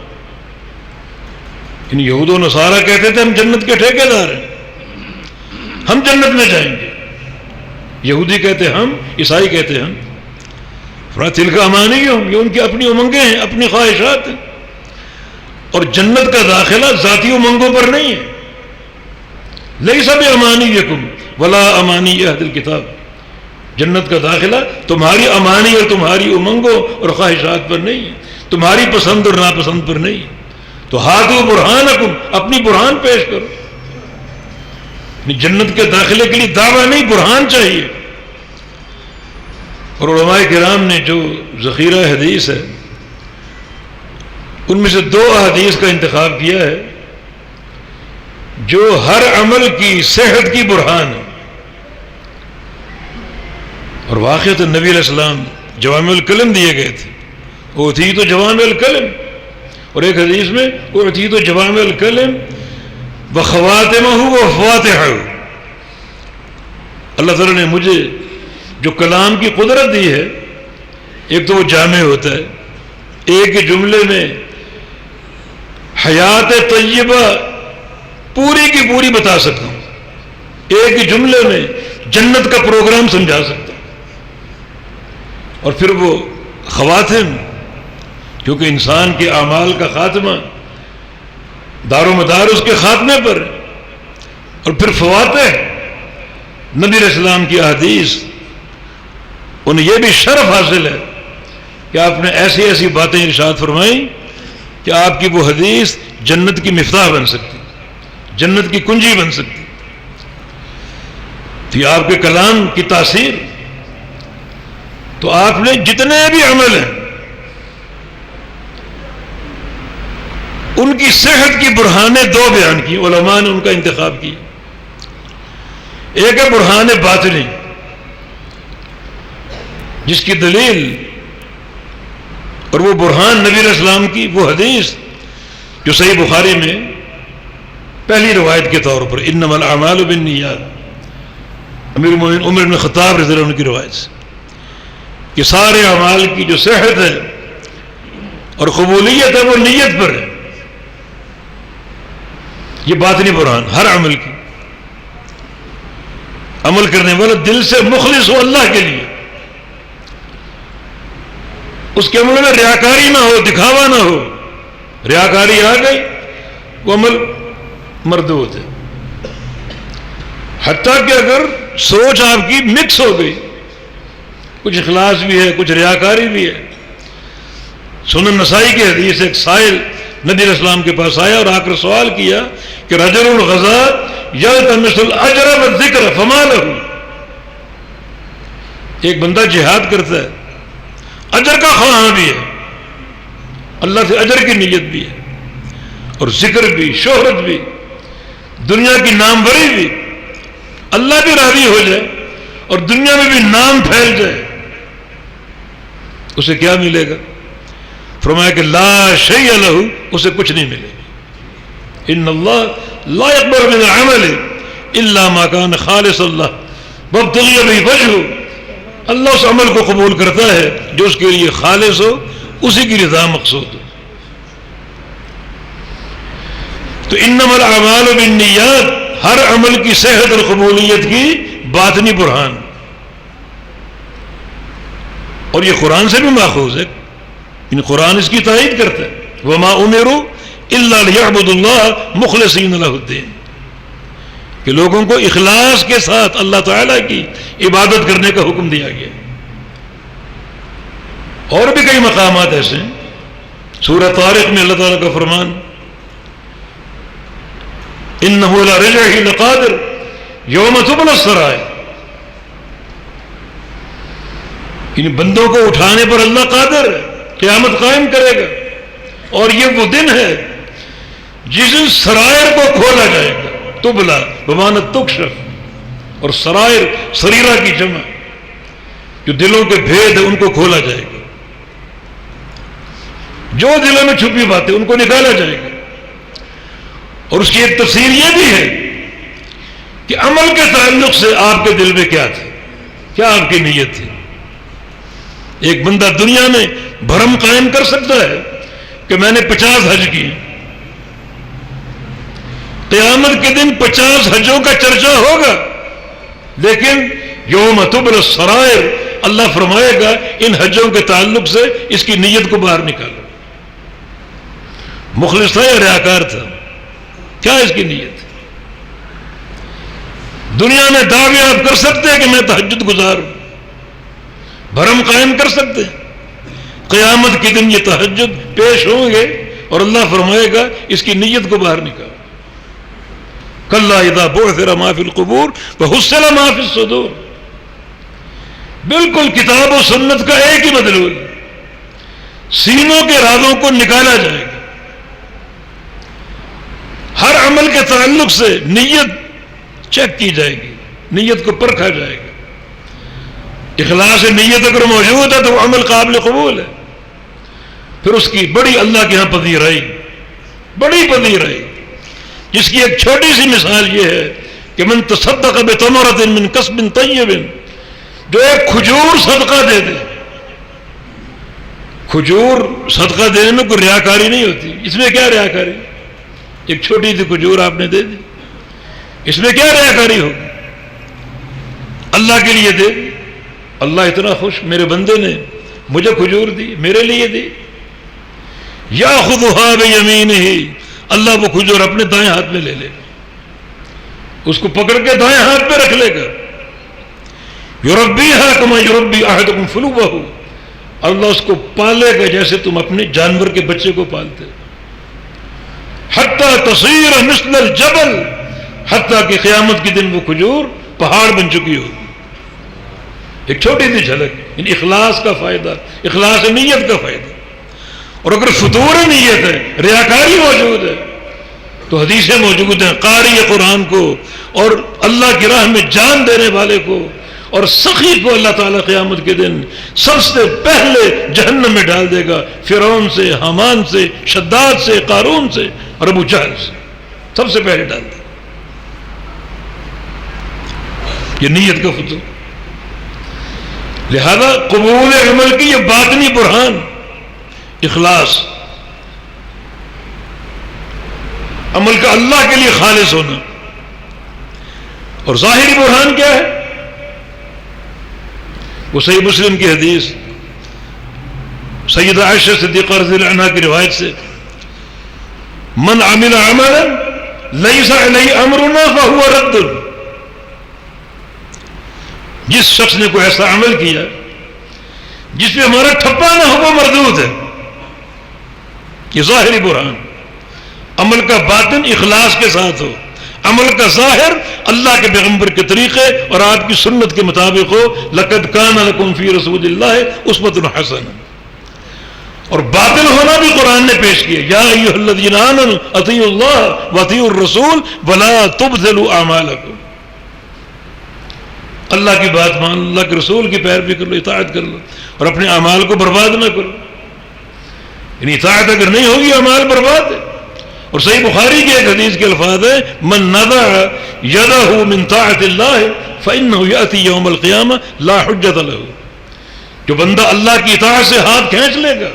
ان یہود و نصارہ کہتے تھے ہم جنت کے ٹھیکیدار ہیں، ہم جنت میں جائیں گے. یہودی کہتے ہم، عیسائی کہتے ہم. تلک امانیہم، یہ ان کی اپنی امنگیں ہیں، اپنی خواہشات ہیں. اور جنت کا داخلہ ذاتی امنگوں پر نہیں ہے. لیس بامانیکم ولا امانی اہل الکتاب. جنت کا داخلہ تمہاری امانی اور تمہاری امنگوں اور خواہشات پر نہیں ہے، تمہاری پسند اور ناپسند پر نہیں ہے. تو ہاتھو برہانکم، اپنی برہان پیش کرو. جنت کے داخلے کے لیے دعویٰ نہیں، برہان چاہیے. اور علماء کرام نے جو ذخیرہ حدیث ہے ان میں سے 2 احادیث کا انتخاب کیا ہے جو ہر عمل کی صحت کی برہان ہے. اور واقعہ تو نبی علیہ السلام جوامع الکلم دیے گئے تھے، اوتیت جوامع الکلم. اور ایک حدیث میں اوتیت جوامع الکلم وخواتمہ وفواتحہ. اللہ تعالیٰ نے مجھے جو کلام کی قدرت دی ہے، ایک تو وہ جامع ہوتا ہے، ایک ہی جملے میں حیات طیبہ پوری کی پوری بتا سکتا ہوں، ایک ہی جملے میں جنت کا پروگرام سمجھا سکتا ہوں. اور پھر وہ خواتم، کیونکہ انسان کے اعمال کا خاتمہ دار و مدار اس کے خاتمے پر ہے. اور پھر فواتح، نبی علیہ السلام کی احادیث، انہیں یہ بھی شرف حاصل ہے کہ آپ نے ایسی ایسی باتیں ارشاد فرمائیں کہ آپ کی وہ حدیث جنت کی مفتاح بن سکتی، جنت کی کنجی بن سکتی. تو آپ کے کلام کی تاثیر. تو آپ نے جتنے بھی عمل ہیں ان کی صحت کی برہانیں 2 بیان کی، علماء نے ان کا انتخاب کیا. ایک ہے برہان باطنی، جس کی دلیل اور وہ برہان نبی علیہ السلام کی وہ حدیث جو صحیح بخاری میں پہلی روایت کے طور پر انما الاعمال بالنیات، امیر المومنین عمر بن خطاب رضی اللہ عنہ کی روایت سے، کہ سارے اعمال کی جو صحت ہے اور قبولیت ہے وہ نیت پر ہے. یہ باطنی برہان ہر عمل کی. عمل کرنے والا دل سے مخلص ہو اللہ کے لیے، اس کے عمل میں ریاکاری نہ ہو، دکھاوا نہ ہو. ریاکاری آ گئی وہ عمل مردود ہے. حتیٰ کہ اگر سوچ آپ کی مکس ہو گئی، کچھ اخلاص بھی ہے کچھ ریاکاری بھی ہے. سنن نسائی کی حدیث، ایک سائل نبی علیہ السلام کے پاس آیا اور آ کر سوال کیا کہ رجل غزا یلتمس الاجر والذکر فما لہ. ایک بندہ جہاد کرتا ہے، اجر کا خواہاں بھی ہے، اللہ سے اجر کی نیت بھی ہے، اور ذکر بھی، شہرت بھی، دنیا کی ناموری بھی، اللہ بھی راضی ہو جائے اور دنیا میں بھی نام پھیل جائے، اسے کیا ملے گا؟ فرمایا کہ لا شیء لہ، اسے کچھ نہیں ملے گا. ان اللہ لا يقبل من العمل الا ما كان خالص اللہ وابتغي به وجهه. اللہ اس عمل کو قبول کرتا ہے جو اس کے لیے خالص ہو، اسی کی رضا مقصود ہو. تو انما الاعمال بالنیات ہر عمل کی صحت اور قبولیت کی باطنی برہان. اور یہ قرآن سے بھی ماخوذ ہے، ان قرآن اس کی تائید کرتا ہے. وما امروا الا ليعبدوا الله مخلصين له الدين، کہ لوگوں کو اخلاص کے ساتھ اللہ تعالیٰ کی عبادت کرنے کا حکم دیا گیا. اور بھی کئی مقامات ایسے ہیں. سورہ طارق میں اللہ تعالیٰ کا فرمان انہ الی رجعہ لقادر یوم تبلی السرائر، ان بندوں کو اٹھانے پر اللہ قادر ہے، قیامت قائم کرے گا. اور یہ وہ دن ہے جس دن سرائر کو کھولا جائے گا. تبلا بمعنی تکشف، اور سرائر سریرہ کی جمع، جو دلوں کے بھید ہیں ان کو کھولا جائے گا. جو دلوں میں چھپی باتیں ان کو نکالا جائے گا. اور اس کی ایک تفسیر یہ بھی ہے کہ عمل کے تعلق سے آپ کے دل میں کیا تھا، کیا آپ کی نیت تھی. ایک بندہ دنیا میں بھرم قائم کر سکتا ہے کہ میں نے 50 حج کیے، قیامت کے دن 50 حجوں کا چرچا ہوگا، لیکن یوم تبلی السرائر اللہ فرمائے گا ان حجوں کے تعلق سے اس کی نیت کو باہر نکالو. مخلص تھا یا ریاکار تھا، کیا اس کی نیت؟ دنیا میں دعوے آپ کر سکتے ہیں کہ میں تہجد گزار ہوں، بھرم قائم کر سکتے ہیں. قیامت کے دن یہ تہجد پیش ہوں گے اور اللہ فرمائے گا اس کی نیت کو باہر نکال. کلا اذا بعثر ما فی القبور وحصل ما فی الصدور. بالکل کتاب و سنت کا ایک ہی مدلول، سینوں کے رازوں کو نکالا جائے گا. ہر عمل کے تعلق سے نیت چیک کی جائے گی، نیت کو پرکھا جائے گا. اخلاص نیت اگر موجود ہے تو وہ عمل قابل قبول ہے. پھر اس کی بڑی اللہ کے ہاں پذیرائی، بڑی پذیرائی، جس کی ایک چھوٹی سی مثال یہ ہے کہ من تصدق بتمرۃ من کسب طیب، جو ایک کھجور صدقہ دے دے. کھجور صدقہ دینے میں کوئی ریاکاری نہیں ہوتی. اس میں کیا ریاکاری؟ ایک چھوٹی سی کھجور آپ نے دے دی، اس میں کیا ریاکاری ہوگی؟ اللہ کے لیے دے دی. اللہ اتنا خوش، میرے بندے نے مجھے کھجور دی، میرے لیے دی. یاخذھا بیمینہ، اللہ وہ کھجور اپنے دائیں ہاتھ میں لے لے گا، اس کو پکڑ کے دائیں ہاتھ پہ رکھ لے گا. یربیھا کما یربی احدکم فلوہ، اللہ اس کو پالے گا جیسے تم اپنے جانور کے بچے کو پالتے. حتی تصیر مثل الجبل، حتیٰ کہ قیامت کے دن وہ کھجور پہاڑ بن چکی ہوگی. ایک چھوٹی سی جھلک، ان اخلاص کا فائدہ، اخلاص نیت کا فائدہ. اور اگر فطور نیت ہے، ریاکاری موجود ہے، تو حدیثیں موجود ہیں قاری قرآن کو اور اللہ کی راہ میں جان دینے والے کو اور سخی کو اللہ تعالیٰ قیامت کے دن سب سے پہلے جہنم میں ڈال دے گا. فرعون سے، حامان سے، شداد سے، قارون سے اور ابو جہل سے سب سے پہلے ڈال دے. یہ نیت کا فطور. لہذا قبول عمل کی یہ باطنی برہان اخلاص، عمل کا اللہ کے لیے خالص ہونا. اور ظاہری برہان کیا ہے؟ وہ صحیح مسلم کی حدیث، سیدہ عائشہ صدیقہ رضی اللہ عنہا کی روایت سے، من عمل عملا لیس علیہ امرنا فہو رد. جس شخص نے کوئی ایسا عمل کیا جس پہ ہمارا ٹھپا نہ ہو وہ مردود ہے. یہ ظاہری برہان. عمل کا باطن اخلاص کے ساتھ ہو، عمل کا ظاہر اللہ کے پیغمبر کے طریقے اور آپ کی سنت کے مطابق ہو. لقد کان لکم فی رسول اللہ اسوۃ حسنہ. اور باطن ہونا بھی قرآن نے پیش کیا، یا ایھا الذین آمنوا اطیعوا اللہ واطیعوا الرسول ولا تبطلوا اعمالکم. اللہ کی بات مان، اللہ کے رسول کی پیروی کر لو، اطاعت کر لو اور اپنے اعمال کو برباد نہ کرو. یعنی اطاعت اگر نہیں ہوگی اعمال برباد ہے. اور صحیح بخاری کی ایک حدیث کے الفاظ ہے، من نزع یدہ من طاعت اللہ فإنہ یأتی یوم القیامہ لا حجۃ لہ. جو بندہ اللہ کی اطاعت سے ہاتھ کھینچ لے گا،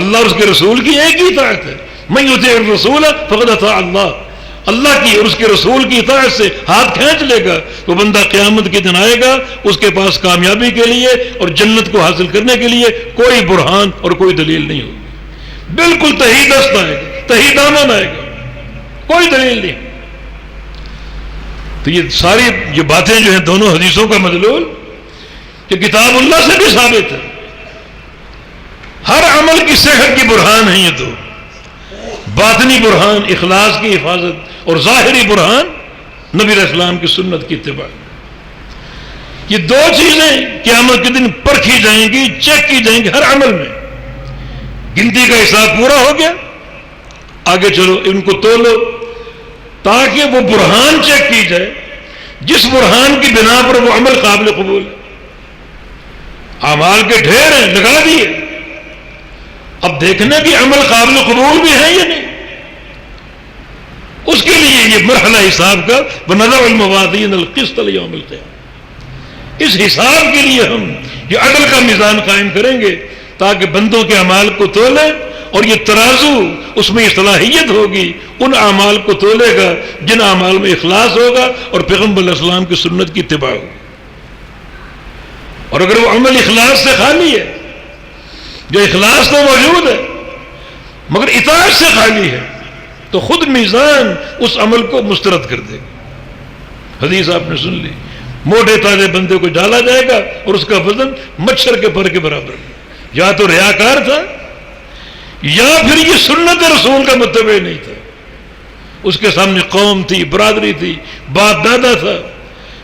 اللہ اور اس کے رسول کی ایک ہی اطاعت ہے، من یطیع الرسول فقد اطاع اللہ. اللہ کی اور اس کے رسول کی اطاعت سے ہاتھ کھینچ لے گا تو بندہ قیامت کے دن آئے گا، اس کے پاس کامیابی کے لیے اور جنت کو حاصل کرنے کے لیے کوئی برہان اور کوئی دلیل نہیں ہوگی. بالکل تہی دست آئے گا، تہی دامن آئے گا، کوئی دلیل نہیں. تو یہ ساری یہ باتیں جو ہیں دونوں حدیثوں کا مدلول کہ کتاب اللہ سے بھی ثابت ہے. ہر عمل کی صحت کی برہان ہے یہ دو، باطنی برہان اخلاص کی حفاظت اور ظاہری برہان نبی علیہ السلام کی سنت کی اتباع. یہ دو چیزیں قیامت کے دن پرکھی جائیں گی، چیک کی جائیں گی ہر عمل میں. گنتی کا حساب پورا ہو گیا، آگے چلو ان کو تولو تاکہ وہ برہان چیک کی جائے جس برہان کی بنا پر وہ عمل قابل قبول ہے. اعمال کے ڈھیر ہیں، لگا دیے، اب دیکھنا کہ عمل قابل قبول بھی ہے یا نہیں. اس کے لیے یہ مرحلہ حساب کا وَنَضَعُ الْمَوَازِينَ الْقِسْطَ لِيَوْمِ الْقِيَامَةِ. اس حساب کے لیے ہم یہ عدل کا میزان قائم کریں گے تاکہ بندوں کے اعمال کو تولیں، اور یہ ترازو اس میں صلاحیت ہوگی، ان اعمال کو تولے گا جن اعمال میں اخلاص ہوگا اور پیغمبر علیہ السلام کی سنت کی اتباع ہوگی. اور اگر وہ عمل اخلاص سے خالی ہے، جو اخلاص تو موجود ہے مگر اطاعت سے خالی ہے، تو خود میزان اس عمل کو مسترد کر دے گا. حدیث آپ نے سن لی، موٹے تازے بندے کو ڈالا جائے گا اور اس کا وزن مچھر کے پر کے برابر. یا تو ریاکار تھا یا پھر یہ سنت رسول کا متبع نہیں تھا. اس کے سامنے قوم تھی، برادری تھی، باپ دادا تھا،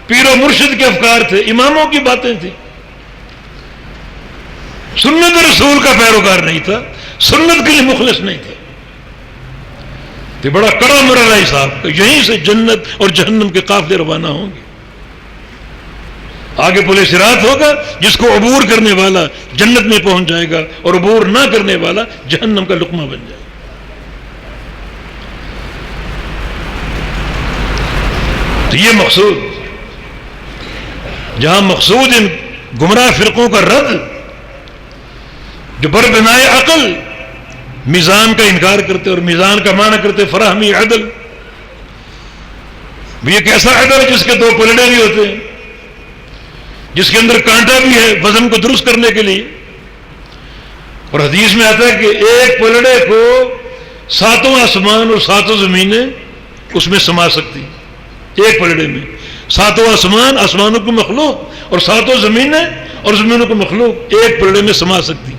پیر و مرشد کے افکار تھے، اماموں کی باتیں تھیں. سنت رسول کا پیروکار نہیں تھا، سنت کے لیے مخلص نہیں تھا. تو بڑا کڑا مرحلہ حساب، یہیں سے جنت اور جہنم کے قافلے روانہ ہوں گے. آگے پل صراط ہوگا، جس کو عبور کرنے والا جنت میں پہنچ جائے گا اور عبور نہ کرنے والا جہنم کا لقمہ بن جائے گا. تو یہ مقصود، جہاں مقصود ان گمراہ فرقوں کا رد، جو بر بنائے عقل میزان کا انکار کرتے اور میزان کا معنی کرتے فراہمی عدل. یہ ایک ایسا عدل ہے جس کے دو پلڑے بھی ہوتے ہیں، جس کے اندر کانٹا بھی ہے وزن کو درست کرنے کے لیے. اور حدیث میں آتا ہے کہ ایک پلڑے کو 7 آسمان اور 7 زمینیں اس میں سما سکتی. ایک پلڑے میں 7 آسمان، آسمانوں کی مخلوق، اور 7 زمینیں اور زمینوں کی مخلوق ایک پلڑے میں سما سکتی.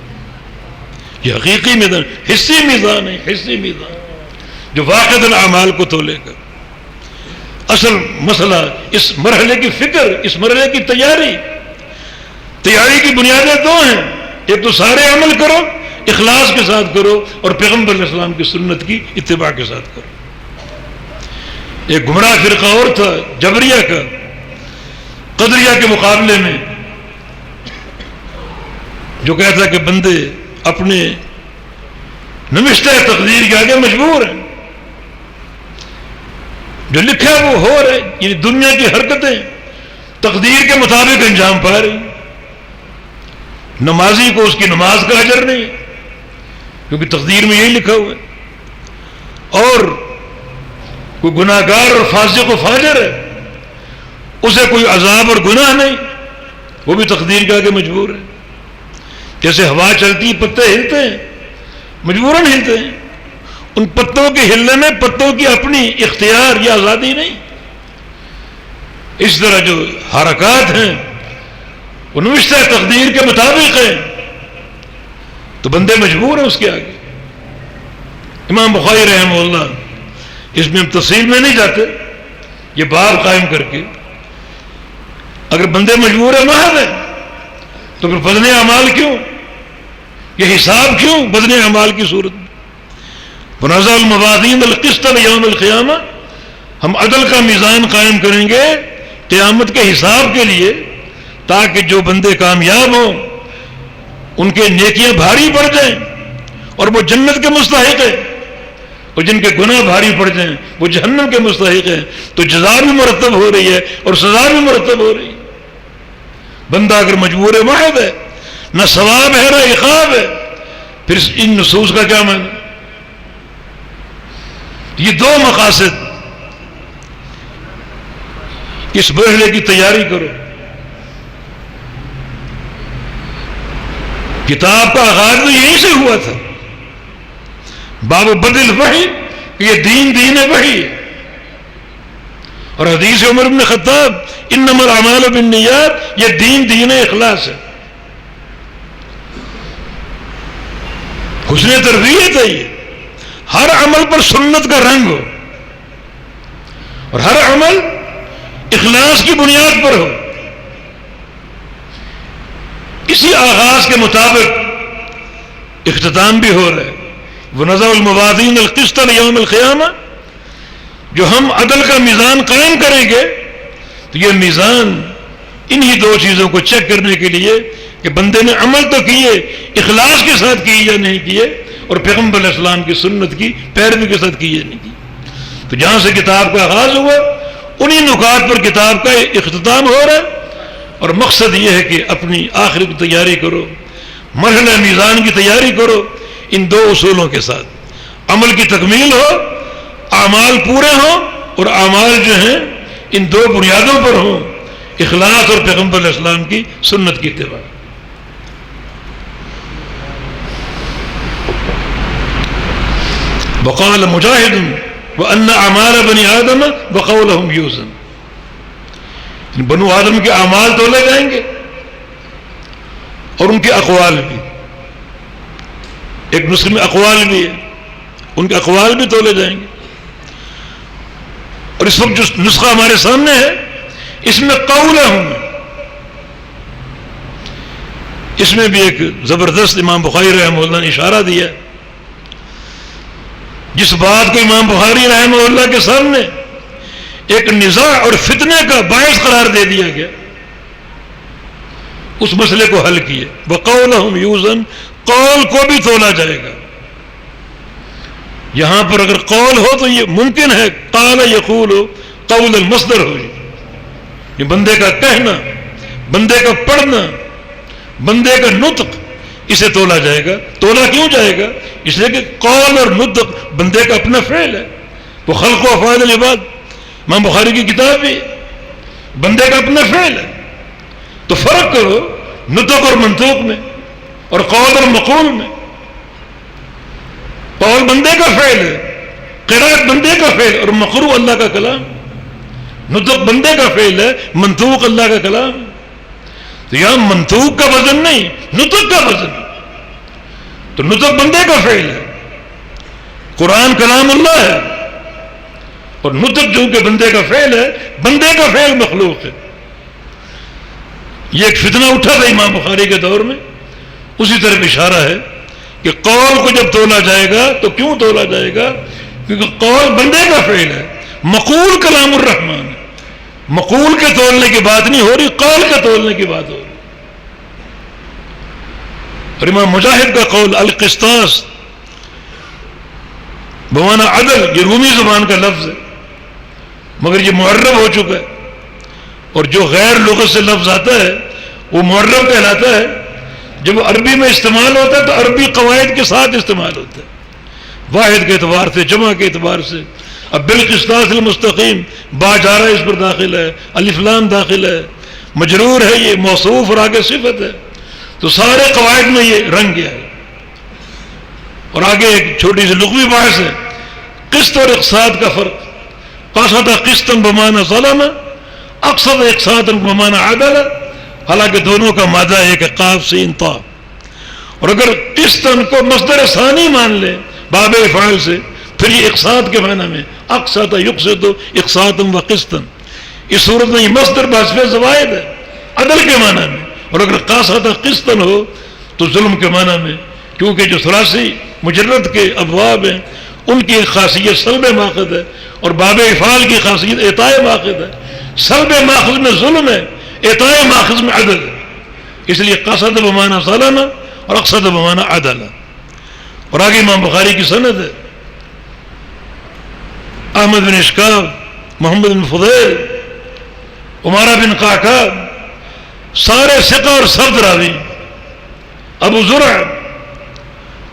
یہ حقیقی میدان، حصی میزان ہے، حصی میزان جو واقعۃ الاعمال کو تولے گا. اصل مسئلہ اس مرحلے کی فکر، اس مرحلے کی تیاری کی بنیادیں دو ہیں. ایک تو سارے عمل کرو، اخلاص کے ساتھ کرو، اور پیغمبر علیہ السلام کی سنت کی اتباع کے ساتھ کرو. ایک گمراہ فرقہ اور تھا جبریہ کا، قدریہ کے مقابلے میں، جو کہتا کہ بندے اپنے نمشتہ تقدیر کے آگے مجبور ہیں، جو لکھا ہے وہ ہو رہا ہے. یہ دنیا کی حرکتیں تقدیر کے مطابق انجام پا رہی. نمازی کو اس کی نماز کا اجر نہیں، کیونکہ تقدیر میں یہی لکھا ہوا ہے. اور کوئی گناہ گار اور فاسق و فاجر ہے، اسے کوئی عذاب اور گناہ نہیں، وہ بھی تقدیر کے آگے مجبور ہے. جیسے ہوا چلتی، پتے ہلتے ہیں، مجبوراً ہلتے ہیں. ان پتوں کے ہلنے میں پتوں کی اپنی اختیار یا آزادی نہیں. اس طرح جو حرکات ہیں وہ نوشتہ تقدیر کے مطابق ہیں، تو بندے مجبور ہیں اس کے آگے. امام بخاری رحمہ اللہ، اس میں ہم تفصیل میں نہیں جاتے، یہ باب قائم کر کے اگر بندے مجبور ہیں محض ہیں، تو پھر بدن اعمال کیوں؟ یہ حساب کیوں بدن اعمال کی صورت میں؟ ونضع الموازین القسط لیوم القیامہ، ہم عدل کا میزان قائم کریں گے قیامت کے حساب کے لیے، تاکہ جو بندے کامیاب ہوں ان کے نیکیاں بھاری پڑ جائیں اور وہ جنت کے مستحق ہیں، اور جن کے گناہ بھاری پڑ جائیں وہ جہنم کے مستحق ہیں. تو جزا بھی مرتب ہو رہی ہے اور سزا بھی مرتب ہو رہی ہے. بندہ اگر مجبور محض ہے، نہ ثواب ہے نہ عقاب ہے، پھر ان نصوص کا کیا معنی؟ یہ دو مقاصد، اس مرحلے کی تیاری کرو. کتاب کا آغاز تو یہیں سے ہوا تھا، باب بدل وحی، کہ یہ دین وحی ہے. اور حدیث عمر بن خطاب انما الاعمال بالنیات، یہ دین اخلاص ہے. حسن تربیت ہے یہ. ہر عمل پر سنت کا رنگ ہو اور ہر عمل اخلاص کی بنیاد پر ہو. اسی آغاز کے مطابق اختتام بھی ہو رہا ہے. ونضع الموازین القسط لیوم القیامہ، جو ہم عدل کا میزان قائم کریں گے، تو یہ میزان انہی دو چیزوں کو چیک کرنے کے لیے کہ بندے نے عمل تو کیے، اخلاص کے ساتھ کیے یا نہیں کیے، اور پیغمبر علیہ السلام کی سنت کی پیروی کے ساتھ کیے نہیں کی. تو جہاں سے کتاب کا آغاز ہوا، انہی نکات پر کتاب کا اختتام ہو رہا ہے. اور مقصد یہ ہے کہ اپنی آخرت کی تیاری کرو، مرحلہ میزان کی تیاری کرو ان دو اصولوں کے ساتھ. عمل کی تکمیل ہو، اعمال پورے ہوں، اور اعمال جو ہیں ان دو بنیادوں پر ہوں، اخلاص اور پیغمبر علیہ السلام کی سنت کی اتباع. وقال مجاہد وان اعمال بنی آدم وقولهم یوزن، بنو آدم کے اعمال تولے جائیں گے اور ان کے اقوال بھی. ایک نسخے میں اقوال بھی ہے، ان کے اقوال بھی تولے جائیں گے. اور اس وقت جو نسخہ ہمارے سامنے ہے اس میں قول ہوں، اس میں بھی ایک زبردست امام بخاری رحمہ اللہ نے اشارہ دیا. جس بات کو امام بخاری رحمہ اللہ کے سامنے ایک نزاع اور فتنے کا باعث قرار دے دیا گیا، اس مسئلے کو حل کیے. وَقَوْلَهُمْ يُوزَنْ، قول کو بھی تولا جائے گا. یہاں پر اگر قول ہو تو یہ ممکن ہے قال یقول قول المصدر ہو، یہ بندے کا کہنا، بندے کا پڑھنا، بندے کا نطق، اسے تولا جائے گا. تولا کیوں جائے گا؟ اس لیے کہ قول اور نطق بندے کا اپنا فعل ہے. وہ خلق و افعال العباد امام بخاری کی کتاب بھی بندے کا اپنا فعل ہے. تو فرق کرو نطق اور منطوق میں اور قول اور مقول میں. قول بندے کا فعل ہے، قرات بندے کا فعل، اور مقروء اللہ کا کلام. نطق بندے کا فعل ہے، منطوق اللہ کا کلام. تو یہاں منطوق کا وزن نہیں، نطق کا وزن. تو نطق بندے کا فعل ہے، قرآن کلام اللہ ہے، اور نطق جو کہ بندے کا فعل ہے، بندے کا فعل مخلوق ہے. یہ ایک فتنہ اٹھا تھا امام بخاری کے دور میں، اسی طرف اشارہ ہے کہ قول کو جب تولا جائے گا تو کیوں تولا جائے گا؟ کیونکہ قول بندے کا فعل ہے، مقول کلام الرحمن ہے. مقول کے تولنے کی بات نہیں ہو رہی، قول کے تولنے کی بات ہو رہی. اور امام مجاہد کا قول القسطاس بمعنی عدل، یہ رومی زبان کا لفظ ہے مگر یہ معرب ہو چکا ہے. اور جو غیر لغت سے لفظ آتا ہے وہ معرب کہلاتا ہے. جب عربی میں استعمال ہوتا ہے تو عربی قواعد کے ساتھ استعمال ہوتا ہے، واحد کے اعتبار سے، جمع کے اعتبار سے. اب بالقسطاس المستقیم، با جارہ اس پر داخل ہے، الف لام داخل ہے، مجرور ہے، یہ موصوف اور آگے صفت ہے. تو سارے قواعد میں یہ رنگ گیا ہے. اور آگے ایک چھوٹی سی لغوی بحث ہے، قسط اور اقساط کا فرق. قسط قسطا بمعنی ظلم، اقسط اقساطا بمعنی عدل. حالانکہ دونوں کا مادہ ایک ہے، قاف سین طا. اور اگر قسطن کو مصدر ثانی مان لے باب فاعل سے، پھر یہ اقساط کے معنی میں اقسط یقسط اقساطا و قسطا. اس صورت میں یہ مصدر بحث زوائد ہے عدل کے معنی میں. اور اگر قاسط قسطن ہو تو ظلم کے معنی میں، کیونکہ جو ثلاثی مجرد کے ابواب ہیں ان کی ایک خاصیت سلب ماخذ ہے اور باب افعال کی خاصیت اعطاء ماخذ ہے. سلب ماخذ میں ظلم ہے، اعطاء ماخذ میں عدل ہے. اس لیے قصد بمعنی ظلم اور اقصد بمعنی عدل. اور آگے امام بخاری کی سند ہے، احمد بن اشکاب، محمد بن فضیل، عمارہ بن قعقاع، سارے ثقہ اور سرد راوی، ابو زرع،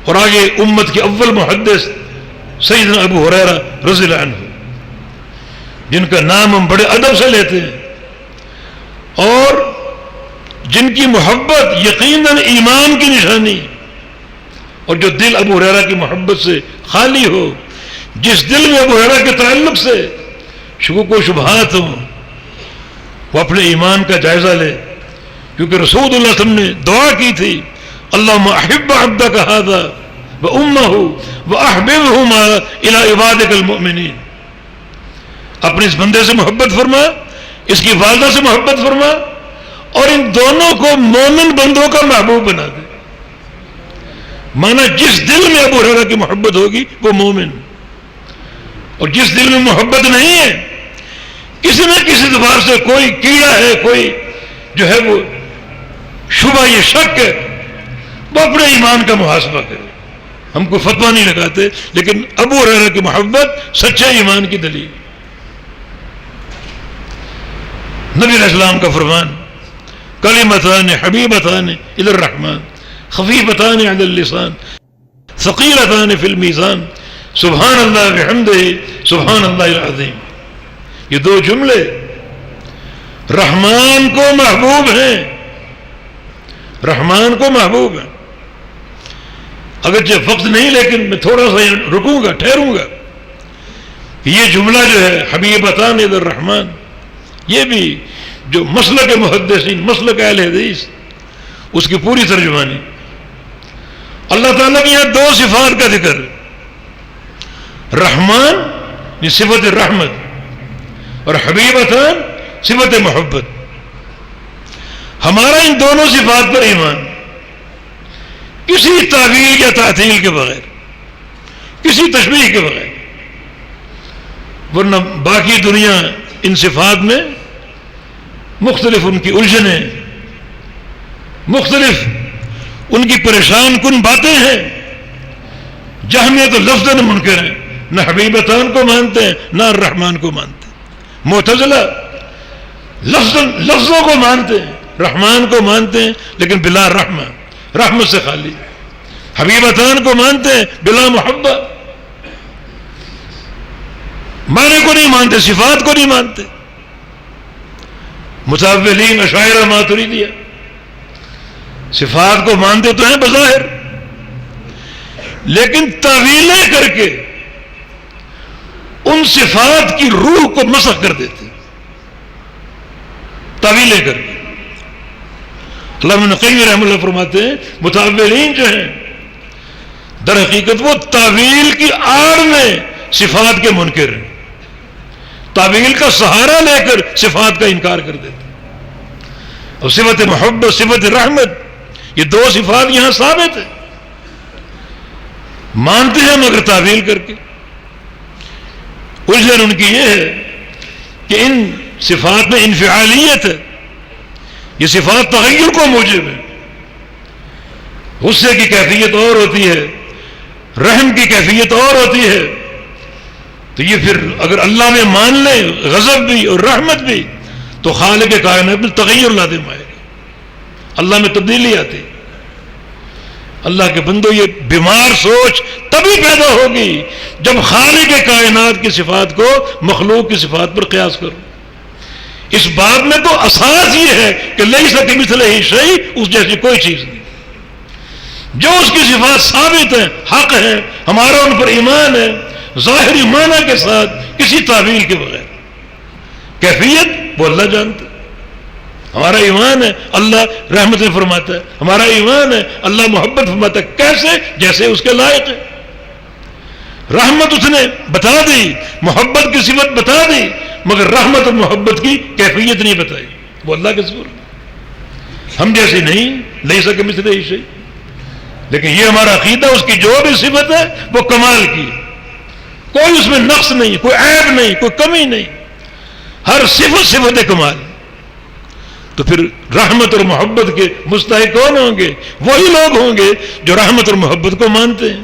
اور آگے امت کے اول محدث سیدنا ابو ہریرہ رضی اللہ عنہ، جن کا نام ہم بڑے ادب سے لیتے ہیں اور جن کی محبت یقیناً ایمان کی نشانی. اور جو دل ابو ہریرہ کی محبت سے خالی ہو، جس دل میں ابو ہریرہ کے تعلق سے شکوک و شبہات ہوں، وہ اپنے ایمان کا جائزہ لے. کیونکہ رسول اللہ صلی اللہ علیہ وسلم نے دعا کی تھی، اللہم احب عبدک ھذا وامہ واحببہما الی عبادک المؤمنین. اپنے اس بندے سے محبت فرما، اس کی والدہ سے محبت فرما، اور ان دونوں کو مومن بندوں کا محبوب بنا دے. مانا جس دل میں ابو ہریرہ کی محبت ہوگی وہ مومن، اور جس دل میں محبت نہیں ہے، کسی نہ کسی اعتبار سے کوئی کیڑا ہے، کوئی جو ہے وہ شبہ، یہ شک ہے، وہ اپنے ایمان کا محاسبہ کرے. ہم کو فتویٰ نہیں لگاتے، لیکن ابو ہریرہ کی محبت سچے ایمان کی دلیل. نبی علیہ السلام کا فرمان، کلمتان حبیبتان الی الرحمن خفیفتان علی اللسان ثقیلتان فی المیزان سبحان اللہ بحمدہ سبحان اللہ العظیم. یہ دو جملے رحمان کو محبوب ہیں، رحمان کو محبوب ہیں. اگرچہ وقت نہیں، لیکن میں تھوڑا سا رکوں گا، ٹھہروں گا. یہ جملہ جو ہے حبیبتان الی الرحمن، یہ بھی جو مسلک محدثین، مسلک اہل حدیث، اس کی پوری ترجمانی. اللہ تعالیٰ کی یہاں دو صفات کا ذکر ہے، رحمان یہ صفت رحمت اور حبیبتان صفت محبت. ہمارا ان دونوں صفات پر ایمان، کسی تعویل یا تعطیل کے بغیر، کسی تشبیہ کے بغیر. ورنہ باقی دنیا ان صفات میں مختلف ان کی الجھنیں، مختلف ان کی پریشان کن باتیں ہیں. جہمیہ تو لفظاً منکر ہیں، نہ حبیبتان کو مانتے ہیں نہ الرحمن کو مانتے ہیں. معتزلہ لفظوں کو مانتے ہیں، رحمان کو مانتے ہیں لیکن بلا رحمہ، رحمت سے خالی. حبیبتان کو مانتے ہیں بلا محبت، معنی کو نہیں مانتے، صفات کو نہیں مانتے. متاولین اشاعرہ ماتریدیہ صفات کو مانتے تو ہیں بظاہر، لیکن تعویلیں کر کے ان صفات کی روح کو مسخ کر دیتے، تعویلیں کر کے. علامہ ابن قیم رحمہ اللہ فرماتے ہیں متاولین جو ہیں در حقیقت وہ تعویل کی آڑ میں صفات کے منکر ہیں، تعویل کا سہارا لے کر صفات کا انکار کر دیتے. اور صفت محبت، صفت رحمت، یہ دو صفات یہاں ثابت ہیں، مانتے ہیں مگر تعویل کر کے. الجھن ان کی یہ ہے کہ ان صفات میں انفعالیت ہے، یہ صفات تغیر کو موجب ہے. غصے کی کیفیت اور ہوتی ہے، رحم کی کیفیت اور ہوتی ہے. تو یہ پھر اگر اللہ میں مان لیں غضب بھی اور رحمت بھی تو خالق کائنات میں تغیر لازم آئے گا، اللہ میں تبدیلی آتی. اللہ کے بندو یہ بیمار سوچ تبھی پیدا ہوگی جب خالق کائنات کی صفات کو مخلوق کی صفات پر قیاس کرو. اس بات میں تو اساس یہ ہے کہ لیس کمثلہ شیء، اس جیسی کوئی چیز نہیں. جو اس کی صفات ثابت ہیں، حق ہیں، ہمارا ان پر ایمان ہے ظاہری معنی کے ساتھ، کسی تعویل کے بغیر. کیفیت وہ اللہ جانتا ہے. ہمارا ایمان ہے اللہ رحمت فرماتا ہے، ہمارا ایمان ہے اللہ محبت فرماتا ہے. کیسے؟ جیسے اس کے لائق ہے. رحمت اس نے بتا دی، محبت کی صفت بتا دی، مگر رحمت اور محبت کی کیفیت نہیں بتائی. وہ اللہ کے ذکر ہم جیسی نہیں، لیس کمثلہ شیء. لیکن یہ ہمارا عقیدہ، اس کی جو بھی صفت ہے وہ کمال کی، کوئی اس میں نقص نہیں، کوئی عیب نہیں، کوئی کمی نہیں، ہر صفت صفت کمال. تو پھر رحمت اور محبت کے مستحق کون ہوں گے؟ وہی لوگ ہوں گے جو رحمت اور محبت کو مانتے ہیں،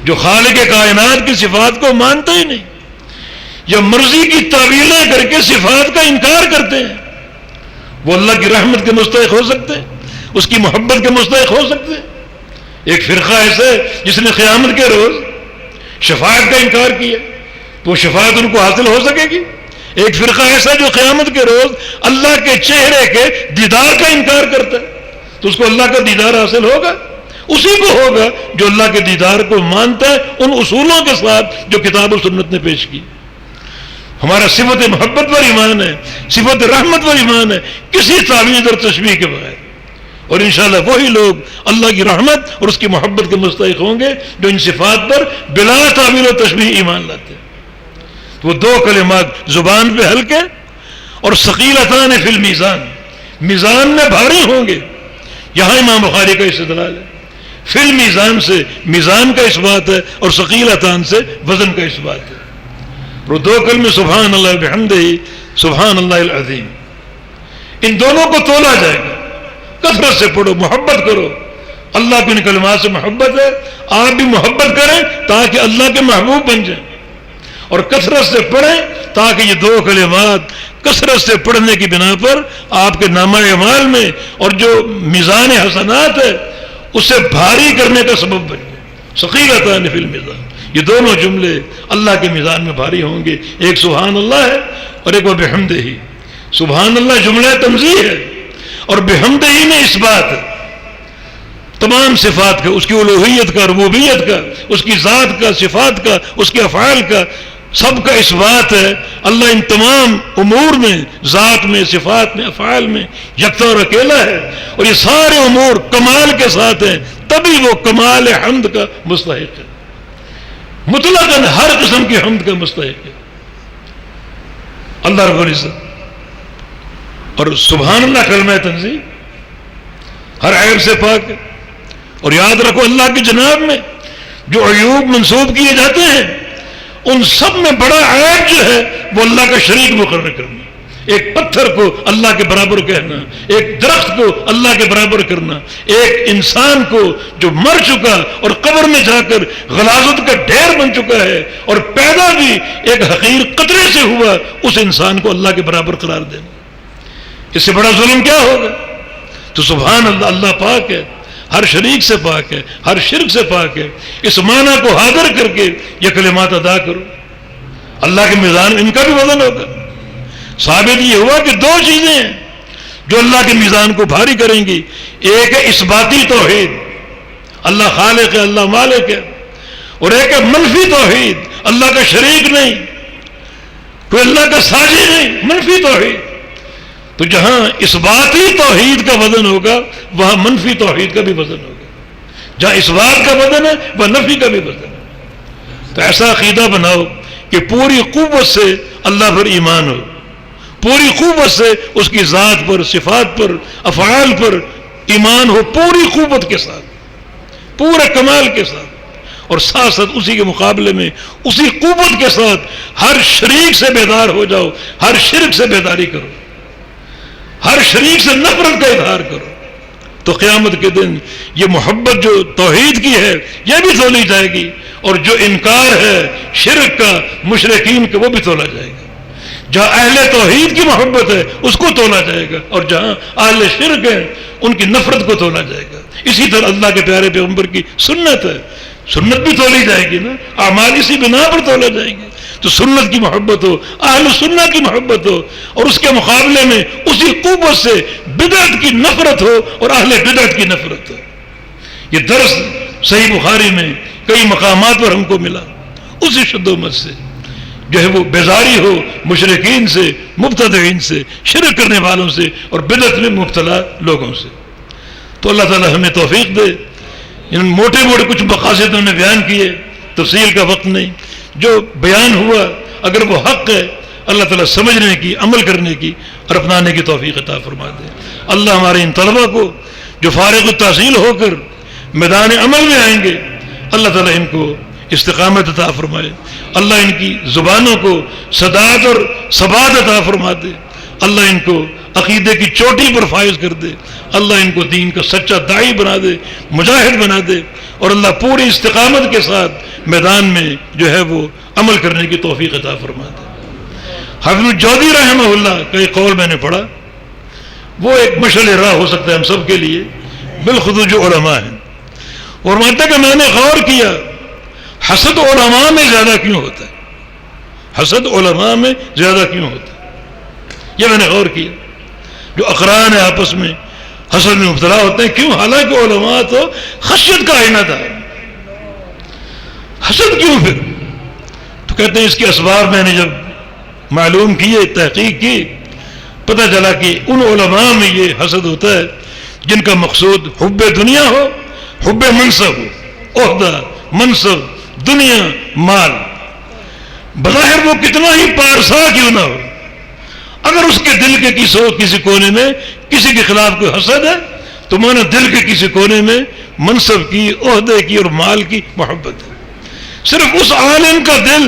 جو خالق کائنات کی صفات کو مانتے ہی نہیں، یا مرضی کی تعویلیں کر کے صفات کا انکار کرتے ہیں. وہ اللہ کی رحمت کے مستحق ہو سکتے ہیں، اس کی محبت کے مستحق ہو سکتے ہیں. ایک فرقہ ایسا ہے جس نے قیامت کے روز شفاعت کا انکار کیا، تو شفاعت ان کو حاصل ہو سکے گی. ایک فرقہ ایسا جو قیامت کے روز اللہ کے چہرے کے دیدار کا انکار کرتا ہے، تو اس کو اللہ کا دیدار حاصل ہوگا. اسی کو ہوگا جو اللہ کے دیدار کو مانتا ہے ان اصولوں کے ساتھ جو کتاب و سنت نے پیش کی. ہمارا صفت محبت پر ایمان ہے، صفت رحمت پر ایمان ہے، کسی تعویل اور تشبیہ کے بغیر. اور انشاءاللہ وہی لوگ اللہ کی رحمت اور اس کی محبت کے مستحق ہوں گے جو ان صفات پر بلا تعویل و تشبیہ ایمان لاتے ہیں. وہ دو کلمات زبان پہ ہلکے اور ثقیلتان فی المیزان، میزان میں بھاری ہوں گے. یہاں امام بخاری کا استدلال ہے. فی المیزان سے میزان کا اس بات ہے اور ثقیلتان سے وزن کا اس بات ہے. وہ دو کلمے سبحان اللہ بحمدہ سبحان اللہ العظیم، ان دونوں کو تولا جائے گا. کثرت سے پڑھو، محبت کرو. اللہ کو ان کلمات سے محبت ہے، آپ بھی محبت کریں تاکہ اللہ کے محبوب بن جائیں. اور کثرت سے پڑھیں تاکہ یہ دو کلمات کثرت سے پڑھنے کی بنا پر آپ کے نامہ اعمال میں اور جو میزان حسنات ہے اسے بھاری کرنے کا سبب بن جائے. ثقیلتان فی المیزان، یہ دونوں جملے اللہ کے میزان میں بھاری ہوں گے. ایک سبحان اللہ ہے اور ایک وہ بحمدہ. سبحان اللہ جملہ تنزیہ ہے اور بحمدہ میں اس بات ہے تمام صفات کا، اس کی الوہیت کا، ربوبیت کا، اس کی ذات کا، صفات کا، اس کے افعال کا، سب کا اس بات ہے. اللہ ان تمام امور میں، ذات میں، صفات میں، افعال میں یکتا اور اکیلا ہے. اور یہ سارے امور کمال کے ساتھ ہیں، تبھی وہ کمال حمد کا مستحق ہے، مطلقاً ہر قسم کی حمد کا مستحق ہے اللہ رب العزت۔ اور سبحان اللہ کلمہ تنزیہ، ہر عیب سے پاک ہے۔ اور یاد رکھو اللہ کی جناب میں جو عیوب منسوب کیے جاتے ہیں ان سب میں بڑا عیب جو ہے وہ اللہ کا شریک مقرر کرنا، ایک پتھر کو اللہ کے برابر کہنا، ایک درخت کو اللہ کے برابر کرنا، ایک انسان کو جو مر چکا اور قبر میں جا کر غلاظت کا ڈھیر بن چکا ہے اور پیدا بھی ایک حقیر قطرے سے ہوا، اس انسان کو اللہ کے برابر قرار دینا، اس سے بڑا ظلم کیا ہوگا؟ تو سبحان اللہ، اللہ پاک ہے، ہر شریک سے پاک ہے، ہر شرک سے پاک ہے۔ اس معنی کو حاضر کر کے یہ کلمات ادا کرو، اللہ کے میزان ان کا بھی وزن ہوگا۔ ثابت یہ ہوا کہ دو چیزیں ہیں جو اللہ کے میزان کو بھاری کریں گی، ایک ہے اثباتی توحید، اللہ خالق ہے، اللہ مالک ہے، اور ایک ہے منفی توحید، اللہ کا شریک نہیں، کوئی اللہ کا ساجی نہیں، منفی توحید۔ تو جہاں اثباتی توحید کا وزن ہوگا وہاں منفی توحید کا بھی وزن ہوگا، جہاں اثبات کا وزن ہے وہاں نفی کا بھی وزن ہے۔ تو ایسا عقیدہ بناؤ کہ پوری قوت سے اللہ پر ایمان ہو، پوری قوت سے اس کی ذات پر، صفات پر، افعال پر ایمان ہو، پوری قوت کے ساتھ، پورے کمال کے ساتھ، اور ساتھ ساتھ اسی کے مقابلے میں اسی قوت کے ساتھ ہر شریک سے بیدار ہو جاؤ، ہر شرک سے بیداری کرو، ہر شریک سے نفرت کا اظہار کرو۔ تو قیامت کے دن یہ محبت جو توحید کی ہے یہ بھی تولی جائے گی، اور جو انکار ہے شرک کا، مشرکین کا، وہ بھی تولا جائے گا۔ جہاں اہل توحید کی محبت ہے اس کو تولا جائے گا، اور جہاں اہل شرک ہے ان کی نفرت کو تولا جائے گا۔ اسی طرح اللہ کے پیارے پیغمبر کی سنت ہے، سنت بھی تولی جائے گی نا، اعمال اسی بنا پر تولا جائیں گے۔ تو سنت کی محبت ہو، اہل سنت کی محبت ہو، اور اس کے مقابلے میں اسی قوت سے بدعت کی نفرت ہو اور اہل بدعت کی نفرت ہو۔ یہ درس صحیح بخاری میں کئی مقامات پر ہم کو ملا، اسی شد و مت سے جو ہے وہ بیزاری ہو مشرکین سے، مبتدعین سے، شرک کرنے والوں سے اور بدعت میں مبتلا لوگوں سے۔ تو اللہ تعالی ہمیں توفیق دے۔ ان موٹے موٹے کچھ مقاصد نے بیان کیے، تفصیل کا وقت نہیں، جو بیان ہوا اگر وہ حق ہے اللہ تعالیٰ سمجھنے کی، عمل کرنے کی اور اپنانے کی توفیق عطا فرما دے۔ اللہ ہمارے ان طلبہ کو جو فارغ التحصیل ہو کر میدان عمل میں آئیں گے، اللہ تعالیٰ ان کو استقامت عطا فرمائے، اللہ ان کی زبانوں کو سداد اور ثبات عطا فرما دے، اللہ ان کو عقیدے کی چوٹی پر فائز کر دے، اللہ ان کو دین کا سچا داعی بنا دے، مجاہد بنا دے، اور اللہ پوری استقامت کے ساتھ میدان میں جو ہے وہ عمل کرنے کی توفیق عطا فرما دے۔ حافظ جودی رحمہ اللہ کا ایک قول میں نے پڑھا، وہ ایک مشعل راہ ہو سکتا ہے ہم سب کے لیے، بالخصوص جو علماء ہیں، اور مانتا کہ میں نے غور کیا حسد علماء میں زیادہ کیوں ہوتا ہے، حسد علماء میں زیادہ کیوں ہوتا ہے، یہ میں نے غور کیا۔ جو اقران ہیں آپس میں حسد میں مبتلا ہوتے ہیں، کیوں؟ حالانکہ علماء تو خشیت کا آئینہ تھا، حسد کیوں پھر؟ تو کہتے ہیں اس کے اسباب میں نے جب معلوم کیے، تحقیق کی، پتہ چلا کہ ان علماء میں یہ حسد ہوتا ہے جن کا مقصود حب دنیا ہو، حب منصب ہو، عہدہ، منصب، دنیا، مال، بظاہر وہ کتنا ہی پارسا کیوں نہ ہو، اگر اس کے دل کے کسی کونے میں کسی کے خلاف کوئی حسد ہے تو مانا دل کے کسی کونے میں منصب کی، عہدے کی اور مال کی محبت ہے۔ صرف اس عالم کا دل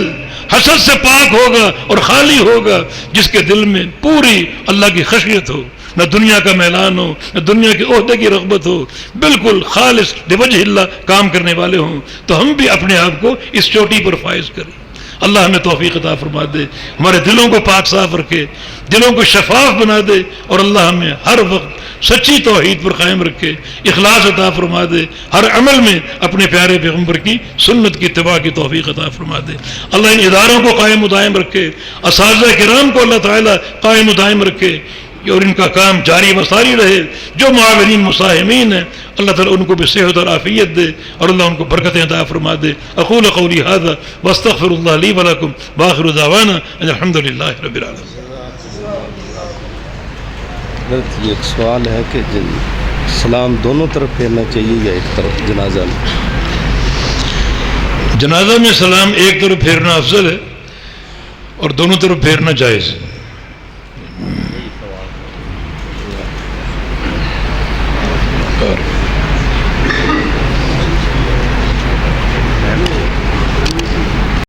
حسد سے پاک ہوگا اور خالی ہوگا جس کے دل میں پوری اللہ کی خشیت ہو، نہ دنیا کا میلان ہو، نہ دنیا کے عہدے کی رغبت ہو، بالکل خالص لوجہ اللہ کام کرنے والے ہوں۔ تو ہم بھی اپنے آپ کو اس چوٹی پر فائز کریں۔ اللہ ہمیں توفیق عطا فرما دے، ہمارے دلوں کو پاک صاف رکھے، دلوں کو شفاف بنا دے، اور اللہ ہمیں ہر وقت سچی توحید پر قائم رکھے، اخلاص عطا فرما دے، ہر عمل میں اپنے پیارے پیغمبر کی سنت کی اتباع کی توفیق عطا فرما دے۔ اللہ ان اداروں کو قائم و دائم رکھے، اساتذہ کرام کو اللہ تعالیٰ قائم و دائم رکھے، اور ان کا کام جاری و ساری رہے۔ جو معاونین مساہمین ہیں اللہ تعالیٰ ان کو بھی صحت اور عافیت دے، اور اللہ ان کو برکتیں عطا فرما دے۔ اقول قولی ھذا واستغفر اللہ لی ولکم وآخر دعوانا ان الحمد للہ رب العالمین۔ یہ ایک سوال ہے کہ سلام دونوں طرف پھیرنا چاہیے یا ایک طرف جنازہ میں؟ جنازہ میں سلام ایک طرف پھیرنا افضل ہے اور دونوں طرف پھیرنا جائز ہے. اور